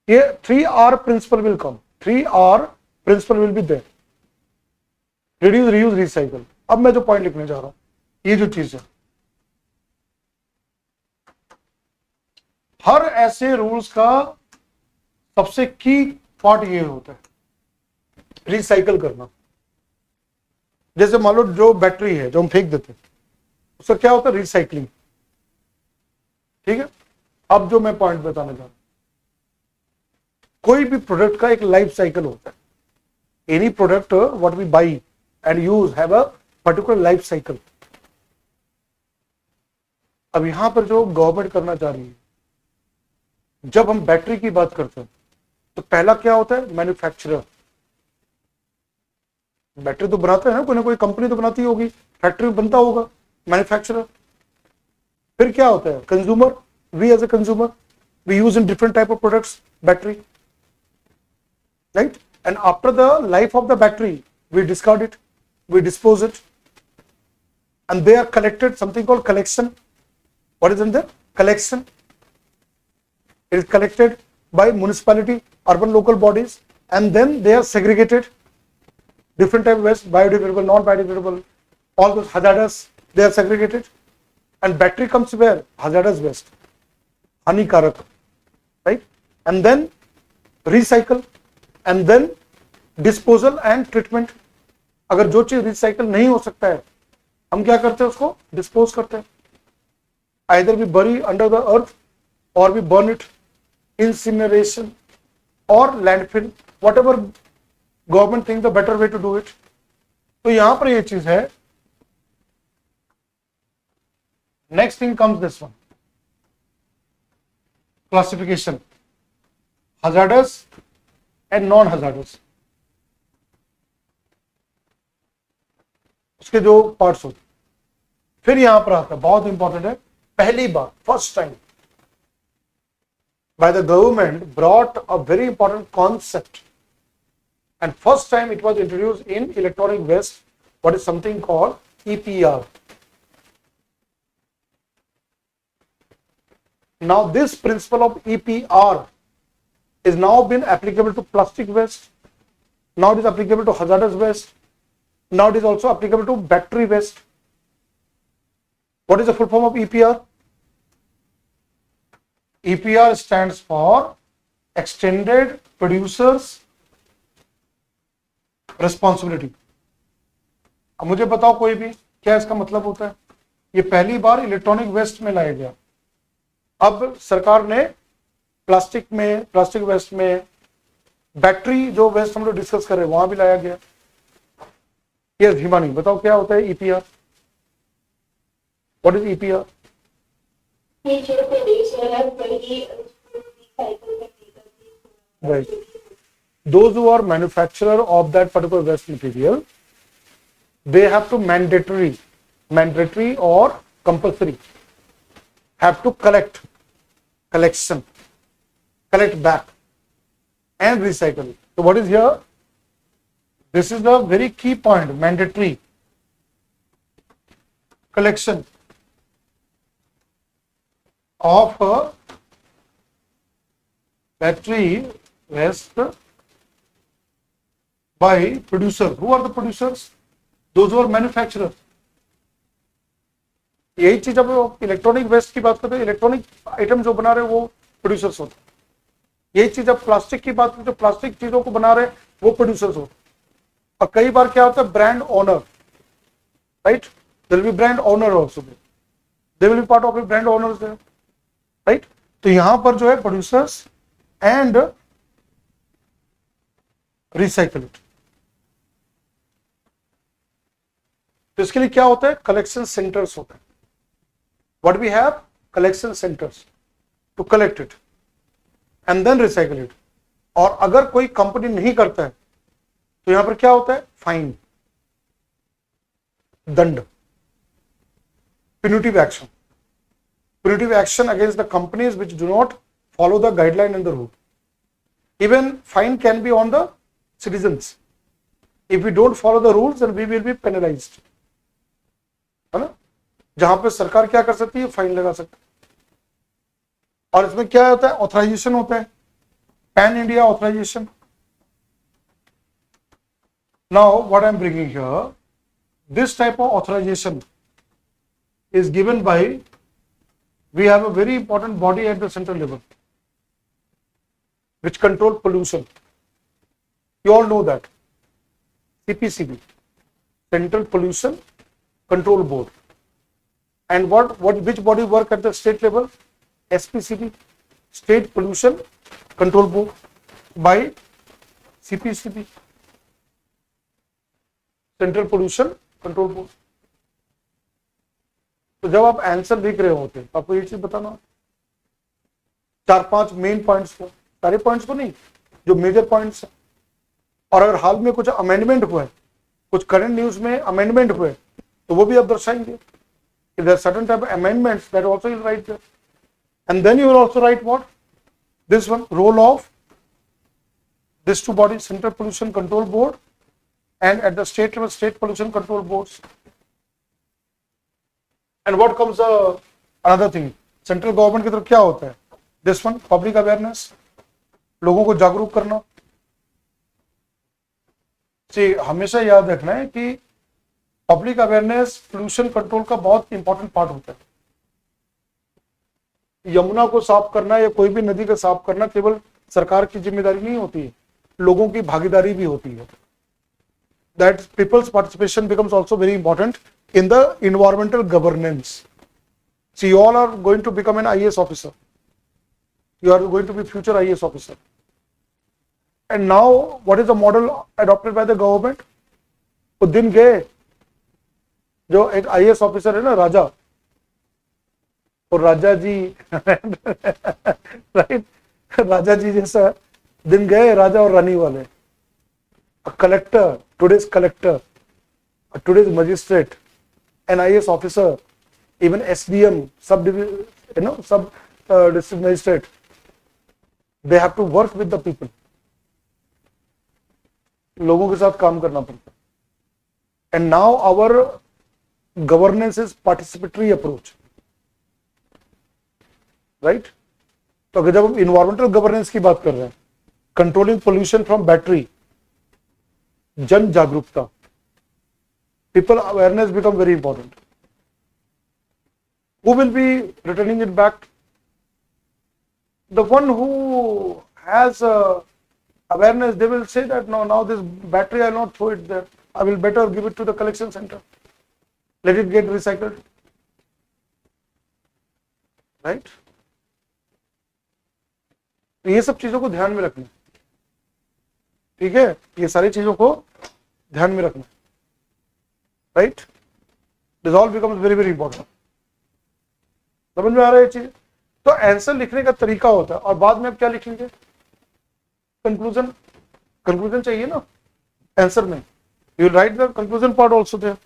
ये 3R principle will come, 3R principle will be there, reduce, reuse, recycle. अब मैं जो पॉइंट लिखने जा रहा हूं, ये जो चीज है, हर ऐसे रूल्स का सबसे की पार्ट ये होता है रिसाइकल करना। जैसे मान लो जो बैटरी है जो हम फेंक देते हैं, उसका क्या होता है? रिसाइकलिंग। ठीक है। अब जो मैं पॉइंट बताने जा रहा हूं, कोई भी प्रोडक्ट का एक लाइफ साइकिल होता है। Any product what we buy and use have a particular life cycle. अब यहां पर जो गवर्नमेंट करना चाह रही है, जब हम बैटरी की बात करते हैं तो पहला क्या होता है? मैन्युफैक्चरर। बैटरी तो बनाते हैं ना, कोई ना कोई कंपनी तो बनाती होगी, फैक्ट्री में बनता होगा, मैन्युफैक्चरर। फिर क्या होता है? Consumer. We as a consumer we use in different type of products battery, right? And after the life of the battery, we discard it, we dispose it, and they are collected, something called collection. What is in there? Collection. It is collected by municipality, urban local bodies, and then they are segregated. Different type of waste, biodegradable, non-biodegradable, all those hazardous, they are segregated. And battery comes where? Hazardous waste, हानिकारक, right? And then recycle. And then disposal and treatment. अगर जो चीज recycle नहीं हो सकता है, हम क्या करते हैं? उसको डिस्पोज करते हैं। Either we bury under the earth और वी बर्न इट, इंसिनरेशन और landfill, whatever government think the better way to do it. तो यहां पर ये चीज है। Next thing comes this one, classification, hazardous and non hazardous. उसके जो पार्ट्स होते, फिर यहां पर आता है, बहुत इंपॉर्टेंट है, पहली बार first time by the government brought a very important concept, and first time it was introduced in electronic waste, what is something called EPR. Now this principle of EPR is now been applicable to plastic waste, now it is applicable to hazardous waste, now it is also applicable to battery waste. What is the full form of EPR? EPR stands for Extended Producers Responsibility. अब मुझे बताओ कोई भी, क्या इसका मतलब होता है? ये पहली बार इलेक्ट्रॉनिक वेस्ट में लाया गया। अब सरकार ने प्लास्टिक वेस्ट में बैटरी जो वेस्ट हम लोग डिस्कस कर रहे हैं वहां भी लाया गया। यस हिमानी बताओ क्या होता है ईपीआर, व्हाट इज ईपीआर? ये जो प्रोड्यूसर है वही उसको रिसाइकल करने Right. Those who are manufacturer of that particular waste material, they have to mandatory or compulsory have to collect back and recycle it. So what is here? This is the very key point, mandatory collection of battery waste by producer. Who are the producers? Those who are manufacturers. यही चीज अब electronic waste की बात करते हैं, electronic item जो बना रहे हैं वो प्रोड्यूसर्स होते हैं। यही चीज अब प्लास्टिक की बात करते हैं, प्लास्टिक चीजों को बना रहे हैं वो प्रोड्यूसर्स होते हैं। और कई बार क्या होता है brand owner, right, there will be brand owner also, they will be part of a brand owners, right. तो यहां पर जो है प्रोड्यूसर्स एंड रिसाइकल इट। तो इसके लिए क्या होता है, कलेक्शन सेंटर्स होते हैं। What we have, collection centres to collect it and then recycle it. और अगर कोई कंपनी नहीं करता है तो यहां पर क्या होता है, फाइन, दंड, punitive action against the companies which do not follow the guideline and the rule. Even fine can be on the citizens. If we don't follow the rules, then we will be penalized. है ना, जहां पे सरकार क्या कर सकती है, fine लगा सकती है। और इसमें क्या होता है, ऑथराइजेशन होता है, pan India authorisation. Now what I am bringing here, this type of authorisation is given by, we have a very important body at the central level which control pollution. You all know that, CPCB, Central Pollution Control Board. And which body work at the state level, SPCB, State Pollution Control Board, by CPCB, Central Pollution Control Board. तो जब आप answer लिख रहे होते हैं तो आपको ये चीज बताना, 4-5 मेन पॉइंट्स को, सारे पॉइंट्स को नहीं, जो मेजर पॉइंट्स हैं। और अगर हाल में कुछ अमेंडमेंट हुआ है, कुछ करंट न्यूज में अमेंडमेंट हुए तो वो भी आप दर्शाएंगे। If there are certain type of amendments, that also you'll write there. And then you will also write what? This one, role of these two bodies, Central Pollution Control Board and at the state level, State Pollution Control Boards. And what comes another thing, central government की तरफ क्या होता है, this one, public awareness, लोगों को जागरूक करना। हमेशा याद रखना है कि पब्लिक अवेयरनेस पोल्यूशन कंट्रोल का बहुत इंपॉर्टेंट पार्ट होता है। यमुना को साफ करना या कोई भी नदी को साफ करना केवल सरकार की जिम्मेदारी नहीं होती है, लोगों की भागीदारी भी होती है। That peoples participation becomes also very important in the environmental governance. See, you all are going to become an IAS officer. You are going to be future IAS officer. And now, what is the model adopted by the government? वो दिन गए जो एक IAS officer है ना, राजा, और राजा जी right, राजा जी जैसा दिन गए, राजा और रानी वाले। Collector, today's collector, today's magistrate, an IAS officer, even SDM, district magistrate, they have to work with the people. लोगों के साथ काम करना पड़ता है। And now our governance is participatory approach, right? तो अगर जब हम environmental governance की बात कर रहे हैं, controlling pollution from battery, जन जागरूकता, people awareness become very important. Who will be returning it back? The one who has awareness, they will say that no, now this battery I will not throw it there, I will better give it to the collection center, let it get recycled, right? ये सब चीजों को ध्यान में रखना। ठीक है, ये सारी चीजों को ध्यान में रखना, right. This all becomes very very important. समझ में आ रहा है ये चीज? तो आंसर लिखने का तरीका होता है, और बाद में आप क्या लिखेंगे? कंक्लूजन। कंक्लूजन चाहिए ना आंसर में, you write the conclusion part also there.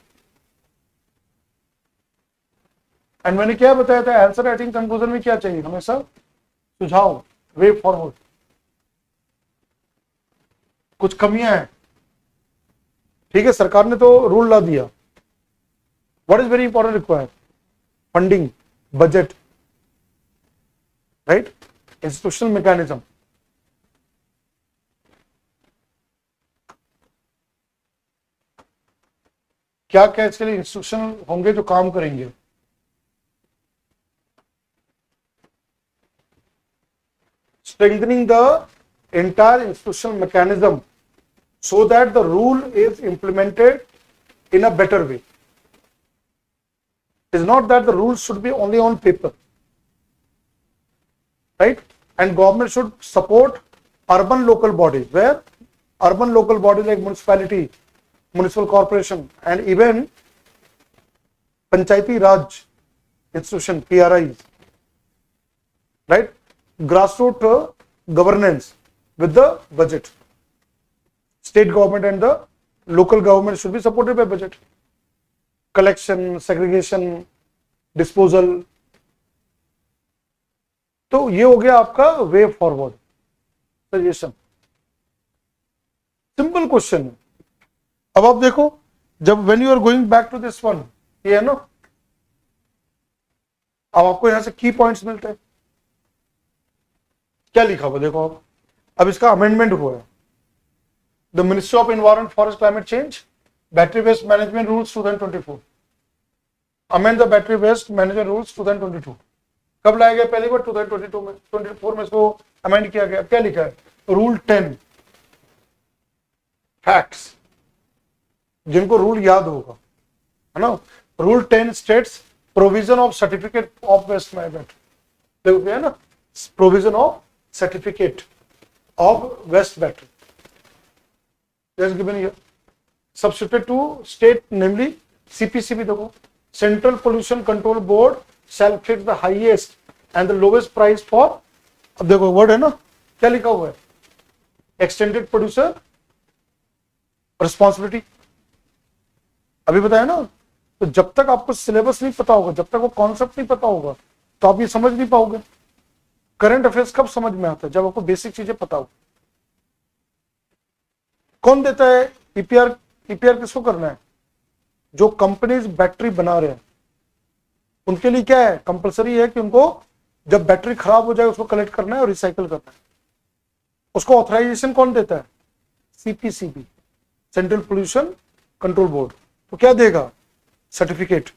And मैंने क्या बताया था, आंसर राइटिंग कंक्लूजन में क्या चाहिए? हमेशा सुझाव, वे फॉरवर्ड। कुछ कमियां हैं, ठीक है, सरकार ने तो रूल ला दिया, what is very important required? Funding, budget, right, institutional mechanism. क्या क्या इसके लिए इंस्टीट्यूशन होंगे जो काम करेंगे? Strengthening the entire institutional mechanism so that the rule is implemented in a better way. It's not that the rules should be only on paper, right? And government should support urban local bodies, where urban local bodies like municipality, municipal corporation, and even Panchayati Raj institution, PRIs, right? Grassroots governance with the budget. State government and the local government should be supported by budget. Collection, segregation, disposal. तो ये हो गया आपका way forward, suggestion. Simple question है। अब आप देखो, जब when you are going back to this one, ये है ना, अब आपको यहां से की पॉइंट्स मिलते हैं। क्या लिखा हुआ देखो आप, अब इसका अमेंडमेंट हुआ है। The ministry of environment forest climate change battery waste management rules 2024, amend the battery waste management rules 2022। कब लाया गया? पहली बार 2022 में, 24 में इसको अमेंड किया गया। क्या लिखा है? रूल 10 फैक्ट्स, जिनको रूल याद होगा, है ना। Rule 10 states provision of certificate of waste management, देखो क्या है ना, provision of certificate of waste battery just given here, substituted to state, namely CPCB। देखो, Central Pollution Control Board shall fix the highest and the lowest price for, अब देखो word है ना, क्या लिखा हुआ है? Extended producer responsibility. अभी बताया ना, तो जब तक आपको सिलेबस नहीं पता होगा, जब तक वो कॉन्सेप्ट नहीं पता होगा, तो आप ये समझ नहीं पाओगे। करंट अफेयर्स कब समझ में आता है? जब आपको बेसिक चीजें पता हो। कौन देता है ईपीआर? ईपीआर किसको करना है? जो कंपनीज बैटरी बना रहे हैं उनके लिए क्या है? कंपलसरी है कि उनको जब बैटरी खराब हो जाए उसको कलेक्ट करना है और रिसाइकल करना है। उसको ऑथराइजेशन कौन देता है? CPCB, central pollution control board. तो क्या देगा? सर्टिफिकेट।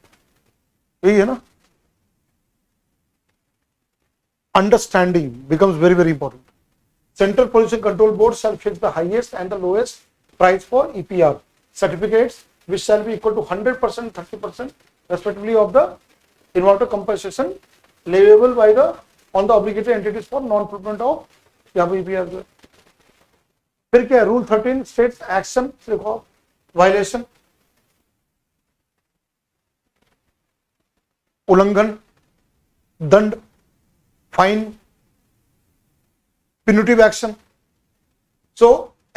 यही है ना। Understanding becomes very very important. Central Pollution Control Board shall fix the highest and the lowest price for EPR certificates, which shall be equal to 100%, 30% respectively of the environmental compensation leviable by the on the obligatory entities for non-fulfillment of यहाँ पे EPR जो है। फिर क्या है? Rule 13 states action देखो, violation, उल्लंघन, दंड, fine, punitive action. So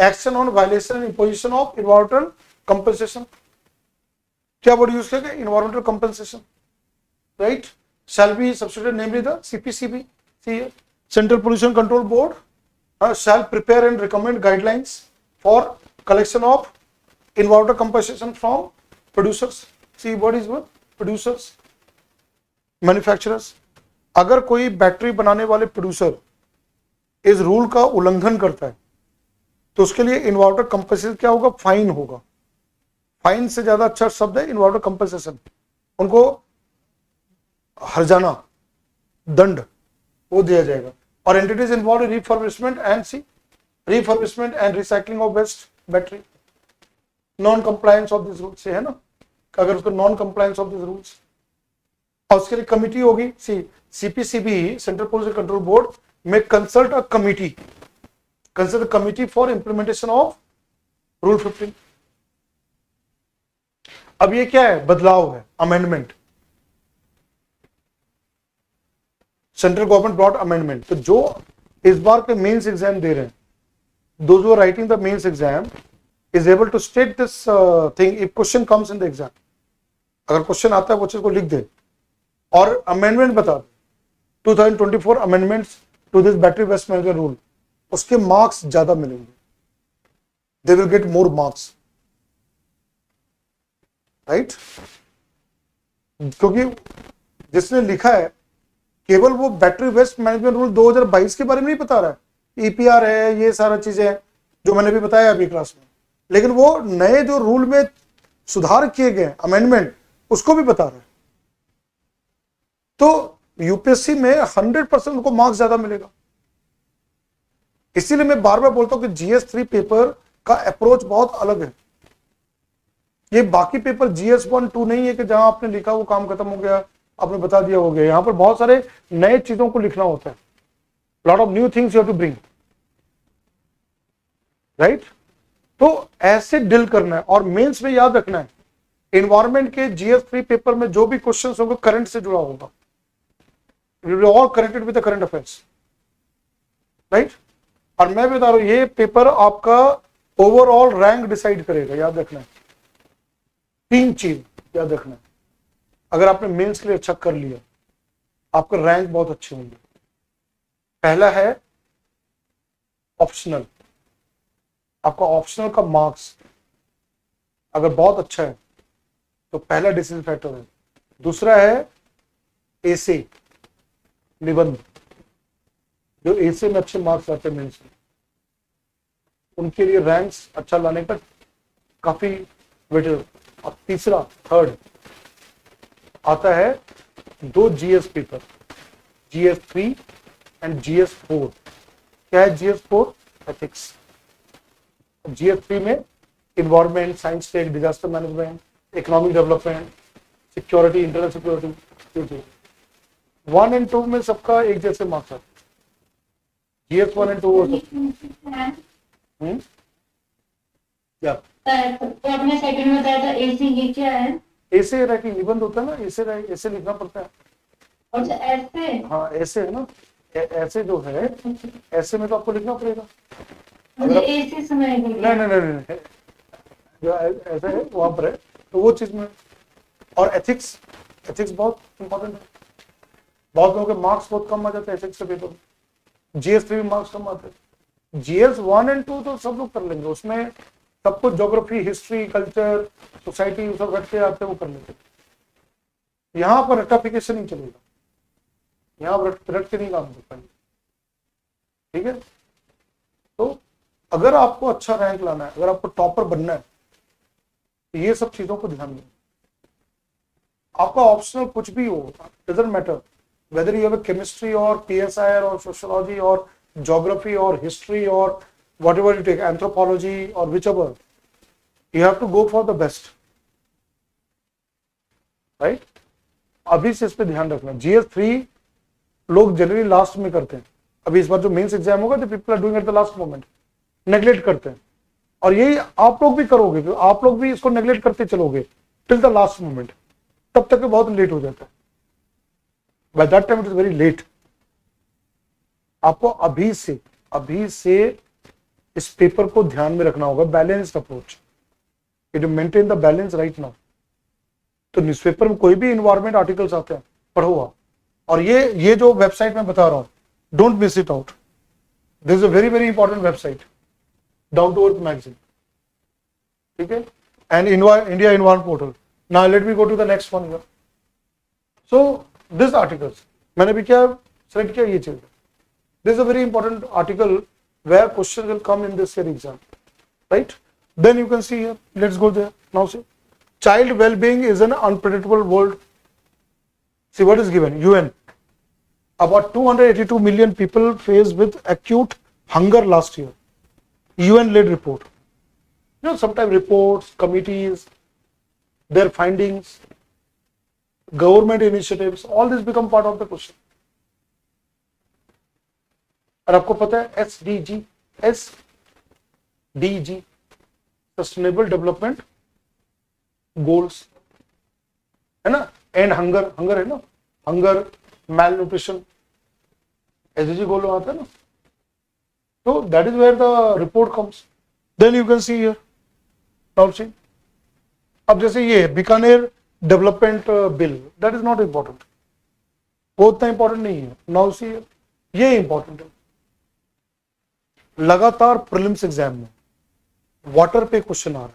action on violation and imposition of environmental compensation. क्या वर्ड यूज किया? environmental compensation, right? Shall be substituted, namely the CPCB. See here, Central Pollution Control Board shall prepare and recommend guidelines for collection of environmental compensation from producers. See what is what? Producers, manufacturers. अगर कोई battery बनाने वाले producer इस rule का उल्लंघन करता है तो उसके लिए इन्वायरमेंटल कंपनसेशन क्या होगा? फाइन होगा। फाइन से ज्यादा अच्छा शब्द है इन्वायरमेंटल कंपनसेशन। उनको हर्जाना, दंड, वो दिया जाएगा। और entities involve in refurbishment and recycling of waste battery, non compliance of this rule से, है ना, अगर उसको non compliance of this rules, और उसके लिए कमिटी होगी। C CPCB, central pollution control board, में consult a committee. Consider committee for implementation of rule 15। अब ये क्या है, बदलाव है, amendment. Central government brought amendment. तो जो इस बार के मेंस एग्जाम दे रहे हैं, those who are writing the mains exam is able to state this thing if question comes in the exam। अगर क्वेश्चन आता है वो चीज को लिख दे और अमेंडमेंट बता दे 2024 amendments to this battery waste management rule, उसके मार्क्स ज्यादा मिलेंगे, they will get more marks, right. क्योंकि जिसने लिखा है केवल वो बैटरी वेस्ट मैनेजमेंट रूल 2022 के बारे में नहीं बता रहा है, ईपीआर है, ये सारा चीजें हैं जो मैंने भी बताया अभी क्लास में, लेकिन वो नए जो रूल में सुधार किए गए अमेंडमेंट उसको भी बता रहा है। तो यूपीएससी में 100% उनको मार्क्स ज्यादा मिलेगा। इसीलिए मैं बार बार बोलता हूं कि जीएस 3 पेपर का अप्रोच बहुत अलग है। ये बाकी पेपर जीएस 1 2 नहीं है कि जहां आपने लिखा वो काम खत्म हो गया, आपने बता दिया हो गया। यहां पर बहुत सारे नए चीजों को लिखना होता है, lot of new things you have to bring, right. तो ऐसे डील करना है। और मेंस में याद रखना है, एनवायरमेंट के जीएस 3 पेपर में जो भी क्वेश्चन होंगे करंट से जुड़ा होगा, all connected with the current affairs, right. और मैं बता रहा हूं ये पेपर आपका ओवरऑल रैंक डिसाइड करेगा, याद रखना है। 3 चीज याद रखना है, अगर आपने मेंस के लिए अच्छा कर लिया आपका रैंक बहुत अच्छे होंगे। पहला है ऑप्शनल, आपका ऑप्शनल का मार्क्स अगर बहुत अच्छा है तो पहला डिसीजन फैक्टर है। दूसरा है एसे, निबंध, जो एसे में अच्छे मार्क्स आते हैं मेंस में, उनके लिए रैंक्स अच्छा लाने का काफी बेटर। और तीसरा, थर्ड आता है 2 GS paper, GS 3 and GS 4। क्या है जीएस 4? एथिक्स। जीएस 3 में environment, science tech, disaster management, economic development, security, internal security. 1 and 2 में सबका एक जैसे मार्क्स आते हैं। जीएस 1 एंड 2 क्या तो आपने सेकंड में बताया था एसी, ये क्या है? ऐसे राइटिंग निबंध होता है ना, ऐसे लिखना पड़ता है। अच्छा ऐसे? हाँ ऐसे है ना, ऐसे जो है ऐसे में तो आपको लिखना पड़ेगा। मुझे एसी सुनाई दी। नहीं, जो ऐसे है वहां पर है, तो वो चीज में। और एथिक्स बहुत इंपॉर्टेंट है। बहुत लोगों के मार्क्स बहुत कम आ जाते हैं एथिक्स के पेपर में। जीएस 3 में मार्क्स कम आते हैं। जीएस 1 एंड 2 तो सब लोग कर लेंगे, उसमें सब कुछ ज्योग्राफी, हिस्ट्री, कल्चर, सोसाइटी सब रटते आते हैं, वो कर लेते। यहां पर रटाफिकेशन नहीं चलेगा, यहां रट के नहीं काम कर पाएंगे, ठीक है। तो अगर आपको अच्छा रैंक लाना है, अगर आपको टॉपर बनना है, तो ये सब चीजों को ध्यान दें। आपका ऑप्शनल कुछ भी हो, doesn't matter whether you have a chemistry or PSI or sociology or geography or history or whatever you take, anthropology or whichever, you have to go for the best, right? अभी से इस पे ध्यान रखना। GS 3 लोग generally last में करते हैं। अभी इस बार जो मेंस एग्जाम होगा, तो people are doing at the last moment, neglect करते हैं। और यही आप लोग भी करोगे, तो आप लोग भी इसको नेग्लेक्ट करते चलोगे टिल द लास्ट मोमेंट, तब तक बहुत लेट हो जाता है। By that time it is very late. आपको अभी से इस पेपर को ध्यान में रखना होगा, balanced approach, to maintain the balance right now. तो न्यूज़पेपर में कोई भी इन्वायरमेंट आर्टिकल्स आते हैं, पढ़ो आप। और ये जो वेबसाइट मैं बता रहा हूं, don't miss it out. This is a very very important website, down to earth magazine, ठीक है, and India environment portal. Now let me go to the next one here. So this articles मैंने भी क्या select किया, ये चीज। This is a very important article where question will come in this year exam, right. Then you can see here, let's go there now. See child well-being is an unpredictable world. See what is given. UN, about 282 million people faced with acute hunger last year. UN led report. You know, sometimes reports, committees, their findings, government initiatives, all this become part of the question. और आपको पता है SDG SDG, sustainable development goals, है ना, and hunger, hunger है ना, hunger, malnutrition, SDG goal आता है ना. तो that is where the report comes. Then you can see here, now see, अब जैसे ये है Bikaner development bill, that is not important, वो उतना इंपॉर्टेंट नहीं है. नाउ सी हियर, ये इंपॉर्टेंट है. लगातार प्रीलिम्स एग्जाम में वाटर पे क्वेश्चन आ रहा है,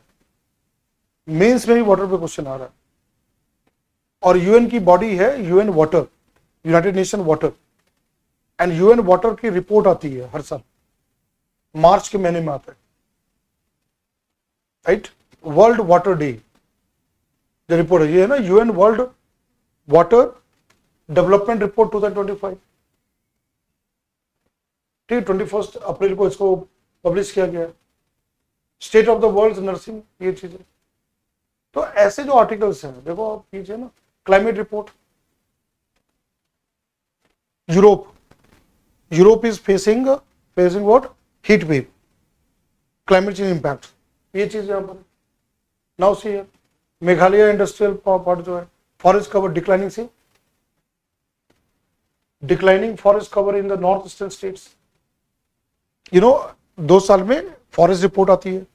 मेंस में भी वाटर पे क्वेश्चन आ रहा है. और यूएन की बॉडी है UN water, United nation water, and UN water की रिपोर्ट आती है हर साल, मार्च के महीने में आता है, राइट. वर्ल्ड वाटर डे जो रिपोर्ट है ये है ना, UN world water development report 2025, ठीक, 21 अप्रैल को इसको पब्लिश किया गया है. State of the world nursing, ये चीजें. तो ऐसे जो आर्टिकल्स हैं, देखो आप कीजिए ना, climate report, Europe is facing what, heat wave, climate change impact, ये चीज यहां पर. Now see here, Meghalaya industrial part जो है, forest cover declining, see declining forest cover in the north eastern states. You know 2 साल में फॉरेस्ट रिपोर्ट आती है,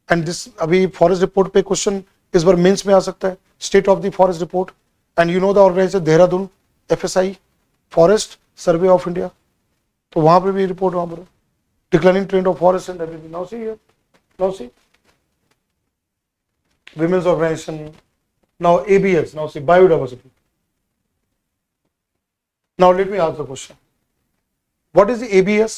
एंड दिस अभी फॉरेस्ट रिपोर्ट पे क्वेश्चन इस बार मेंस में आ सकता है, state of the forest report. And you know the organisation Dehradun FSI, forest survey of India, तो वहां पे भी रिपोर्ट, वहां पर declining trend of forest and everything. Now see here, now see women's organization, now ABS, now see biodiversity. Now let me ask the question, what is the ABS?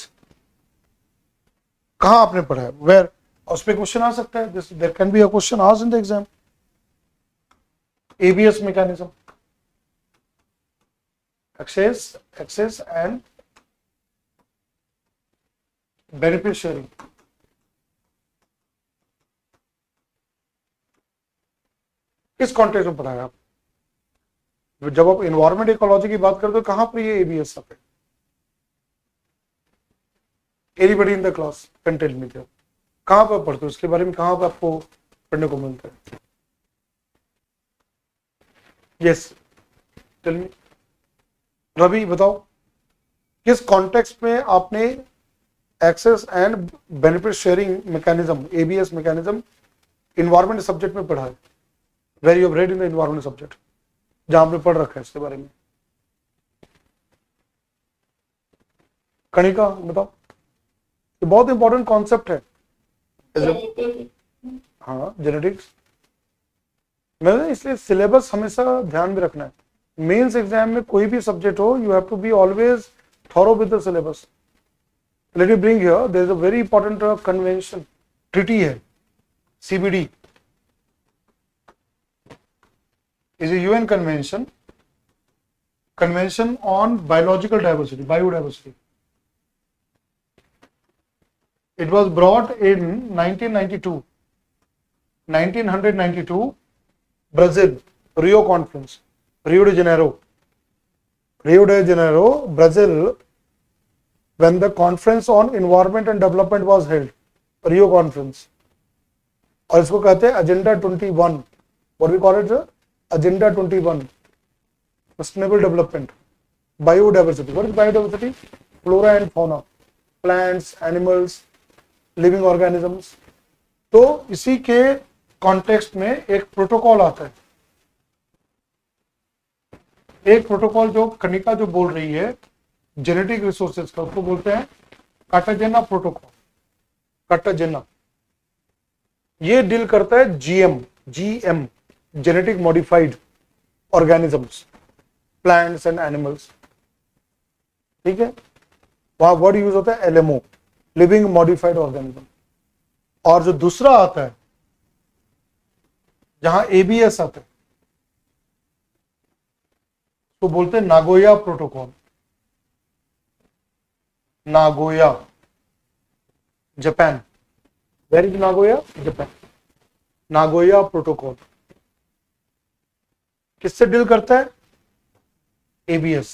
कहां आपने पढ़ा है, where, उस पे क्वेश्चन आ सकता है, this there can be a question asked in the exam. ABS mechanism, access and benefit sharing. किस कॉन्टेक्स्ट में पढ़ाया आप, जब आप एनवायरमेंट इकोलॉजी की बात करते हो कहां पर ये एबीएस आता है? Anybody in the class can tell me that, कहां पर पढ़ते हो इसके बारे में, कहां पर आपको पढ़ने को मिलता है? Yes, tell me. रवि बताओ, किस कॉन्टेक्स्ट में आपने access and benefit sharing mechanism, ABS mechanism, environment subject में पढ़ा है? Where you have read in the environment subject, जहां आपने पढ़ रखा है इसके बारे में. कणिका बताओ, ये बहुत इंपॉर्टेंट कॉन्सेप्ट है. हाँ, जेनेटिक्स. मैंने इसलिए सिलेबस हमेशा ध्यान में रखना है. मेंस एग्जाम में कोई भी सब्जेक्ट हो, you have to be always thorough with the syllabus. Let me bring here, there is a very important convention, treaty है, CBD is a UN convention on biological diversity, biodiversity. It was brought in 1992, Brazil, Rio conference, Rio de Janeiro, Brazil, when the conference on environment and development was held, Rio conference. और इसको कहते हैं Agenda 21, what we call it, sir? Agenda 21, sustainable development, biodiversity. What is biodiversity? Flora and fauna, plants, animals, living organisms. तो इसी के context में एक protocol आता है, एक प्रोटोकॉल जो कनिका जो बोल रही है जेनेटिक रिसोर्सेज का, उसको बोलते हैं कार्टाजेना प्रोटोकॉल. कार्टाजेना ये डील करता है GM, genetic modified organisms, plants and animals. ठीक है, वहां वर्ड यूज होता है LMO, लिविंग मॉडिफाइड ऑर्गेनिज्म. और जो दूसरा आता है जहां ABS आता है, तो बोलते हैं Nagoya protocol. Nagoya, Japan. Where is Nagoya? Japan. Nagoya protocol किससे डील करता है? ABS,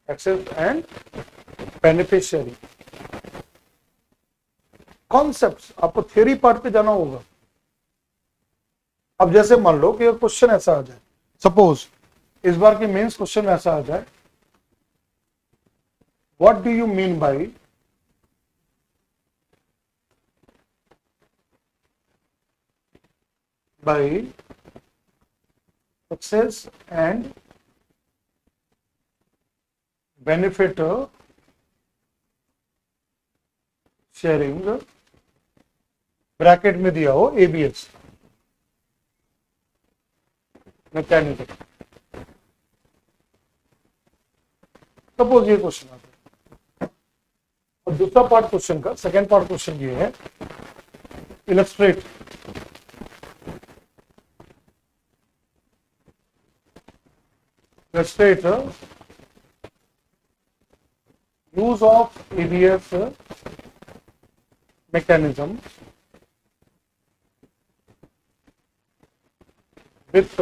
access and beneficiary. Concepts, आपको थ्योरी पार्ट पे जाना होगा। अब जैसे मान लो कि क्वेश्चन ऐसा आ जाए, सपोज इस बार के मेंस क्वेश्चन ऐसा आ जाए, what do you mean by success and benefit sharing, bracket में दिया हो एबीएस मैकेनिज्म। सपोज ये क्वेश्चन आता है, और दूसरा पार्ट क्वेश्चन का, सेकेंड पार्ट क्वेश्चन ये है, illustrate use of ABS mechanism with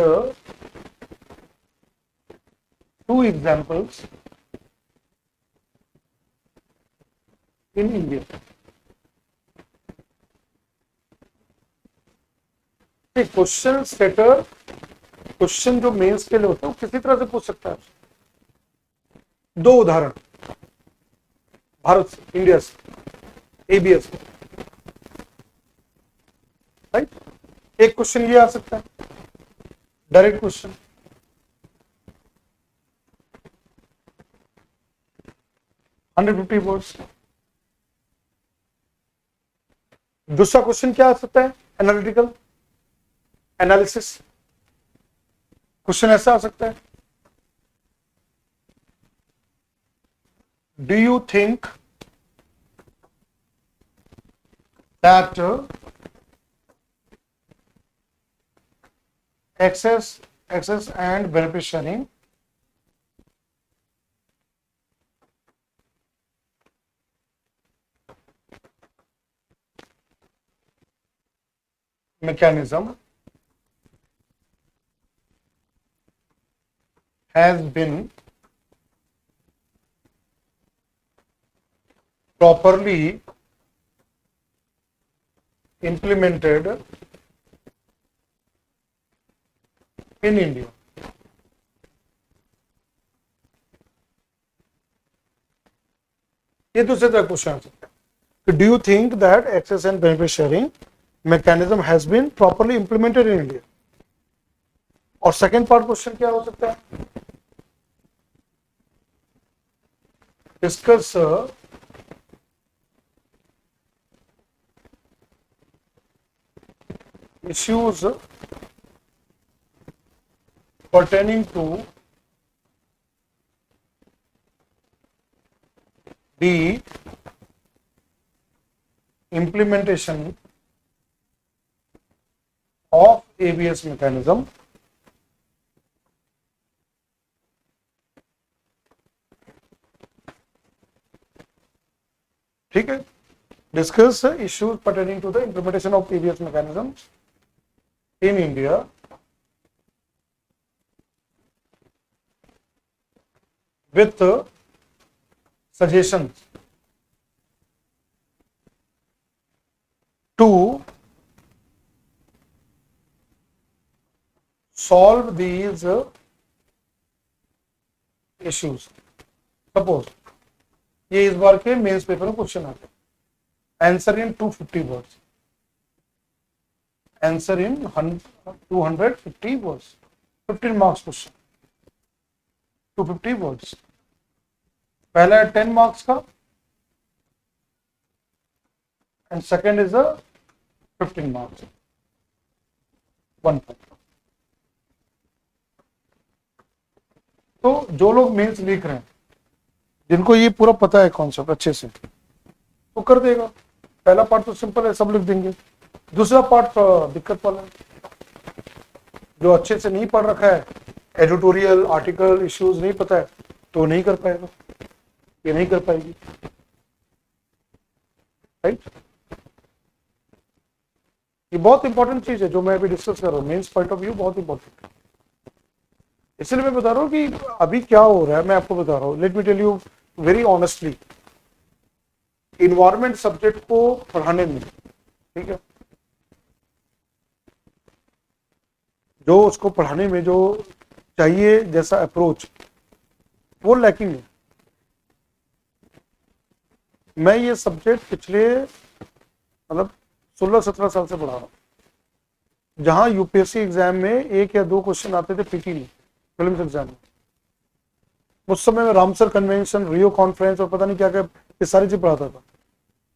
two examples in India. Question setter, question जो मेंस के लिए होता है वो किसी तरह से पूछ सकता है। दो उदाहरण भारत से, इंडिया से, एबीएस, राइट। एक क्वेश्चन ये आ सकता है, डायरेक्ट क्वेश्चन, वर्ड्स। दूसरा क्वेश्चन क्या आ सकता है, एनालिटिकल, एनालिसिस क्वेश्चन ऐसा आ सकता है, do you think that access and benefit sharing mechanism has been properly implemented in India. ये दूसरे तरह क्वेश्चन आ सकता है, do you think that access and benefit sharing mechanism has been properly implemented in India. और second part question क्या हो सकता है, discuss issues pertaining to the implementation of ABS mechanism ठीक है, discuss issues pertaining to the implementation of ABS mechanisms in India with suggestions to solve these issues. Suppose ये इस बार के मेंस पेपर में क्वेश्चन आते हैं, answer in 250 words, answer in 250 words, 15 marks question, 250 words. पहला है 10 मार्क्स का and second is 15 marks, 1 point. तो जो लोग मेंस लिख रहे हैं, जिनको ये पूरा पता है कॉन्सेप्ट अच्छे से, वो कर देगा। पहला पार्ट तो सिंपल है, सब लिख देंगे। दूसरा पार्ट दिक्कत वाला है, जो अच्छे से नहीं पढ़ रखा है, एडिटोरियल आर्टिकल इश्यूज नहीं पता है, तो नहीं कर पाएगा, ये नहीं कर पाएगी, राइट। ये बहुत इंपॉर्टेंट चीज है जो मैं अभी डिस्कस कर रहा हूँ, मेंस पॉइंट ऑफ व्यू बहुत इंपॉर्टेंट है। इसलिए मैं बता रहा हूँ कि अभी क्या हो रहा है, मैं आपको बता रहा हूँ। Let me tell you very honestly, environment subject को पढ़ाने में, ठीक है, जो उसको पढ़ाने में जो चाहिए जैसा अप्रोच, वो लैकिंग है। मैं ये सब्जेक्ट पिछले मतलब 16-17 साल से पढ़ा रहा हूँ। जहां यूपीएससी एग्जाम में 1 या 2 क्वेश्चन आते थे पीटी में, फिल्म एग्जाम में, उस समय में रामसर कन्वेंशन, रियो कॉन्फ्रेंस और पता नहीं क्या क्या ये सारी चीज पढ़ाता था।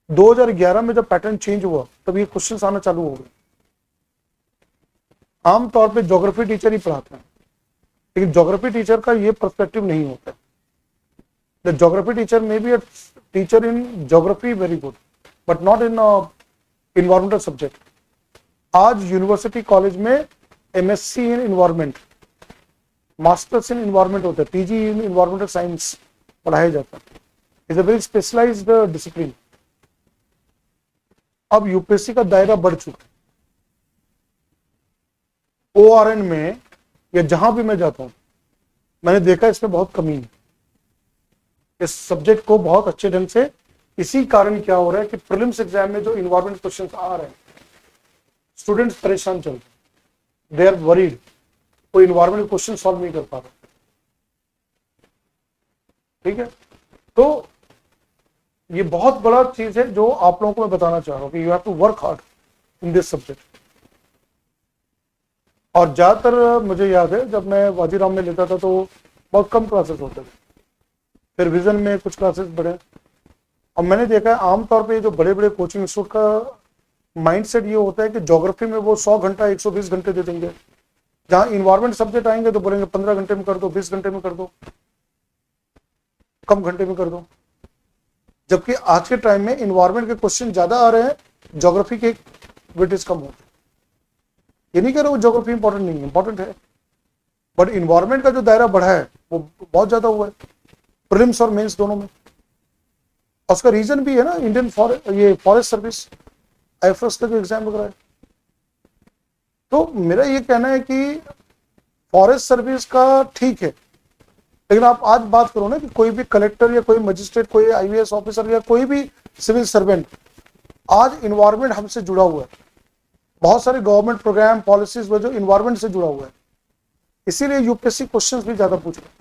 2011 में जब पैटर्न चेंज हुआ तब ये क्वेश्चन आना चालू हो गए। आमतौर पे ज्योग्राफी टीचर ही पढ़ाते हैं, लेकिन ज्योग्राफी टीचर का ये पर्सपेक्टिव नहीं होता। The geography teacher may be a teacher in geography very good, but not in environmental subject. आज यूनिवर्सिटी कॉलेज में MSc in environment, masters in environment होता है, पीजी इन इन्वायरमेंटल साइंस पढ़ाया जाता है। Is a very specialised discipline. अब UPSC का दायरा बढ़ चुका है। ओआरएन में या जहां भी मैं जाता हूं, मैंने देखा इसमें बहुत कमी है। इस सब्जेक्ट को बहुत अच्छे ढंग से, इसी कारण क्या हो रहा है कि प्रीलिम्स एग्जाम में जो इन्वायरमेंट क्वेश्चंस आ रहे हैं, स्टूडेंट्स परेशान चल रहे, दे आर वरीड, कोई इन्वायरमेंट क्वेश्चन सॉल्व नहीं कर पा रहा। ठीक है, तो ये बहुत बड़ा चीज है जो आप लोगों को मैं बताना चाह रहा हूं कि you have to work hard in this subject. और ज्यादातर मुझे याद है जब मैं वाजीराम में लेता था तो बहुत कम क्लासेस होते थे, फिर विजन में कुछ क्लासेस बढ़े। और मैंने देखा है आमतौर पे जो बड़े बड़े कोचिंग इंस्टीट्यूट का माइंडसेट ये होता है कि ज्योग्राफी में वो 100 घंटा 120 घंटे दे देंगे, जहां इन्वायरमेंट सब्जेक्ट आएंगे तो बोलेंगे 15 घंटे में कर दो, 20 घंटे में कर दो, कम घंटे में कर दो। जबकि आज के टाइम में इन्वायरमेंट के क्वेश्चन ज्यादा आ रहे हैं, ज्योग्राफी के वेटेज कम होते हैं। ये नहीं कह रहा वो ज्योग्राफी इंपॉर्टेंट नहीं है, इंपॉर्टेंट है, बट इन्वायरमेंट का जो दायरा बढ़ा है वो बहुत ज्यादा हुआ है प्रीलिम्स और मेंस दोनों में। और उसका रीजन भी है ना, इंडियन फॉरेस्ट सर्विस आईएफएस का जो एग्जाम वगैरह है। तो मेरा ये कहना है कि फॉरेस्ट सर्विस का ठीक है, लेकिन आप आज बात करो ना कि कोई भी कलेक्टर या कोई मजिस्ट्रेट, कोई आईएएस ऑफिसर या कोई भी सिविल सर्वेंट, आज इन्वायरमेंट हमसे जुड़ा हुआ है। बहुत सारे गवर्नमेंट प्रोग्राम पॉलिसीज में जो इन्वायरमेंट से जुड़ा हुआ है, इसीलिए यूपीएससी क्वेश्चंस भी ज्यादा पूछ रहे हैं,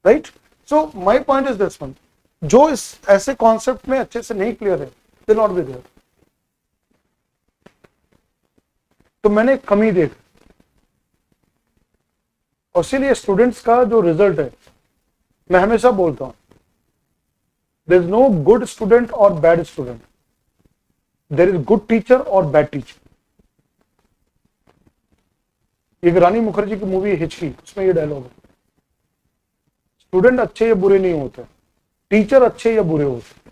right. So my point is this one, जो इस ऐसे कॉन्सेप्ट में अच्छे से नहीं क्लियर है, दे नॉट बी देयर। तो मैंने कमी देखी, और इसीलिए स्टूडेंट्स का जो रिजल्ट है, मैं हमेशा बोलता हूं, there is no good student और bad student, there is good teacher और बैड टीचर। एक रानी मुखर्जी की मूवी हिचकी, उसमें ये डायलॉग है, स्टूडेंट अच्छे या बुरे नहीं होते, टीचर अच्छे या बुरे होते।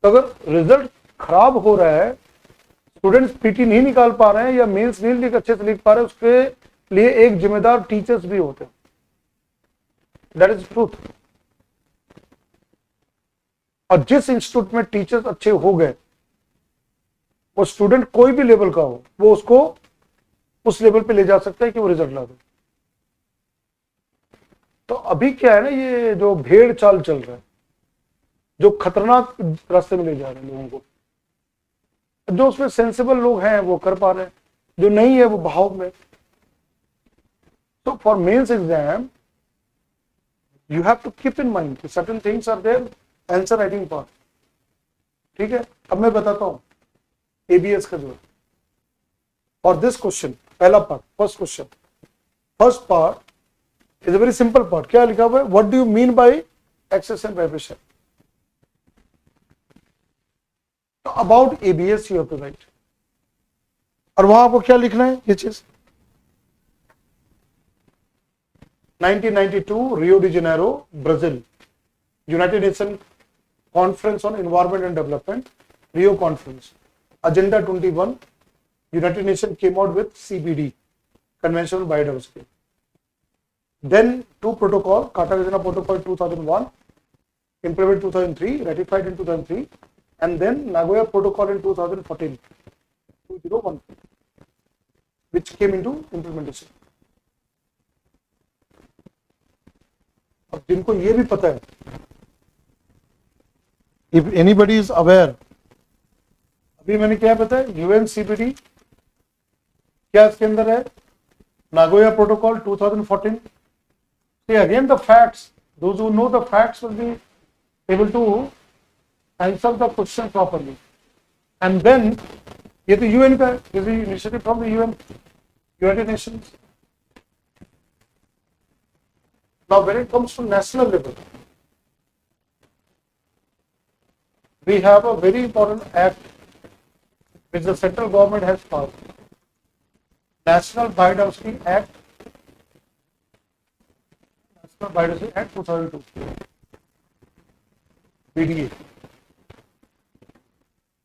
तो अगर रिजल्ट खराब हो रहा है, स्टूडेंट्स पीटी नहीं निकाल पा रहे हैं या मेंस नहीं अच्छे से लिख पा रहे हैं, उसके लिए एक जिम्मेदार टीचर्स भी होते हैं। That is truth. और जिस इंस्टीट्यूट में टीचर्स अच्छे हो गए, वो स्टूडेंट कोई भी लेवल का हो, वो उसको उस लेवल पे ले जा सकता है कि वो रिजल्ट ला दे। तो अभी क्या है ना, ये जो भेड़ चाल चल रहा है, जो खतरनाक रास्ते में ले जा रहे हैं लोगों को, जो उसमें सेंसिबल लोग हैं वो कर पा रहे हैं, जो नहीं है वो बहाव में। तो for mains exam you have to keep in mind कि certain things are there, answer writing part. ठीक है, अब मैं बताता हूं एबीएस का जो है, और दिस क्वेश्चन, पहला part, first question, first part is a very simple part. क्या लिखा हुआ है, what do you mean by access and vibration. About ABS you have to write, और वहां आपको क्या लिखना है, ये चीज 1992 Rio de Janeiro Brazil, United Nation conference on environment and development, Rio conference, agenda 21, United Nation came out with CBD, convention on biodiversity. Then two protocol, Cartagena Protocol 2001, implemented 2003, ratified in 2003, and then Nagoya Protocol in 2014, 2014, which came into implementation. अब जिनको ये भी पता है if anybody is aware, अभी मैंने क्या बताया, यूएनसीपीडी क्या इसके अंदर है, Nagoya protocol 2014. See again the facts. Those who know the facts will be able to answer the question properly. And then ये तो यूएन का है, this is initiative from the UN, United Nations. Now when it comes to national level, we have a very important act which the central government has passed. National Biodiversity Act, National Biodiversity Act 2002, BDA.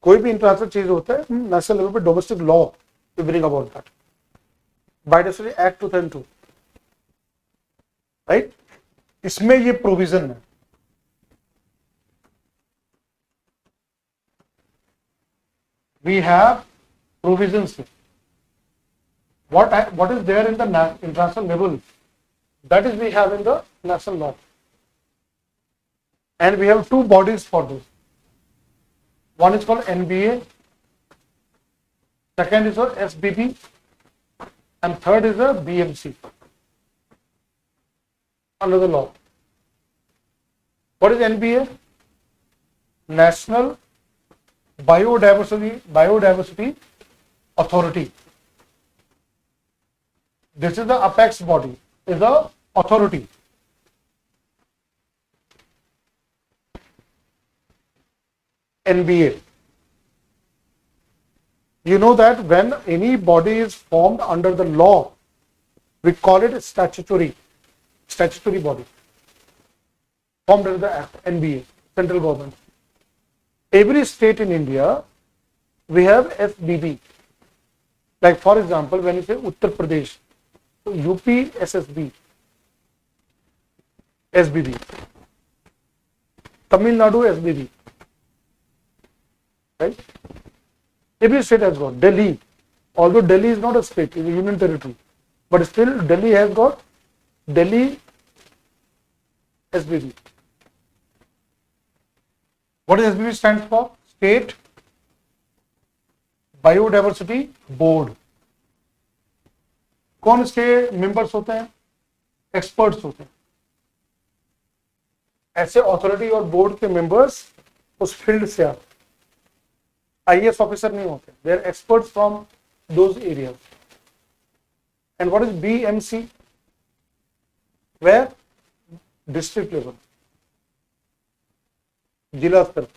कोई भी international चीज होता है national level पे domestic law to bring about that. Biodiversity act 2002, right. इसमें ये provision है, we have provisions. what is there in the international level, that is we have in the national law, and we have two bodies for this. One is called NBA, second is called SBB, and third is the BMC under the law. What is NBA? National Biodiversity Authority. This is the apex body, is the authority. NBA. You know that when any body is formed under the law, we call it statutory body, formed under the act, NBA, central government. Every state in India, we have SBB. Like for example, when you say Uttar Pradesh, so UP SSB, SBB, Tamil Nadu SBB, right? Every state has got. Delhi, although Delhi is not a state, it is a union territory, but still Delhi has got Delhi SBB. What does SBB stands for? State Biodiversity Board. कौन इसके members होते हैं? Experts होते हैं. ऐसे authority और board के members उस फील्ड से आते, आईएएस ऑफिसर नहीं होते, they are experts from those areas. And what is BMC? Where? District level, जिला स्तर,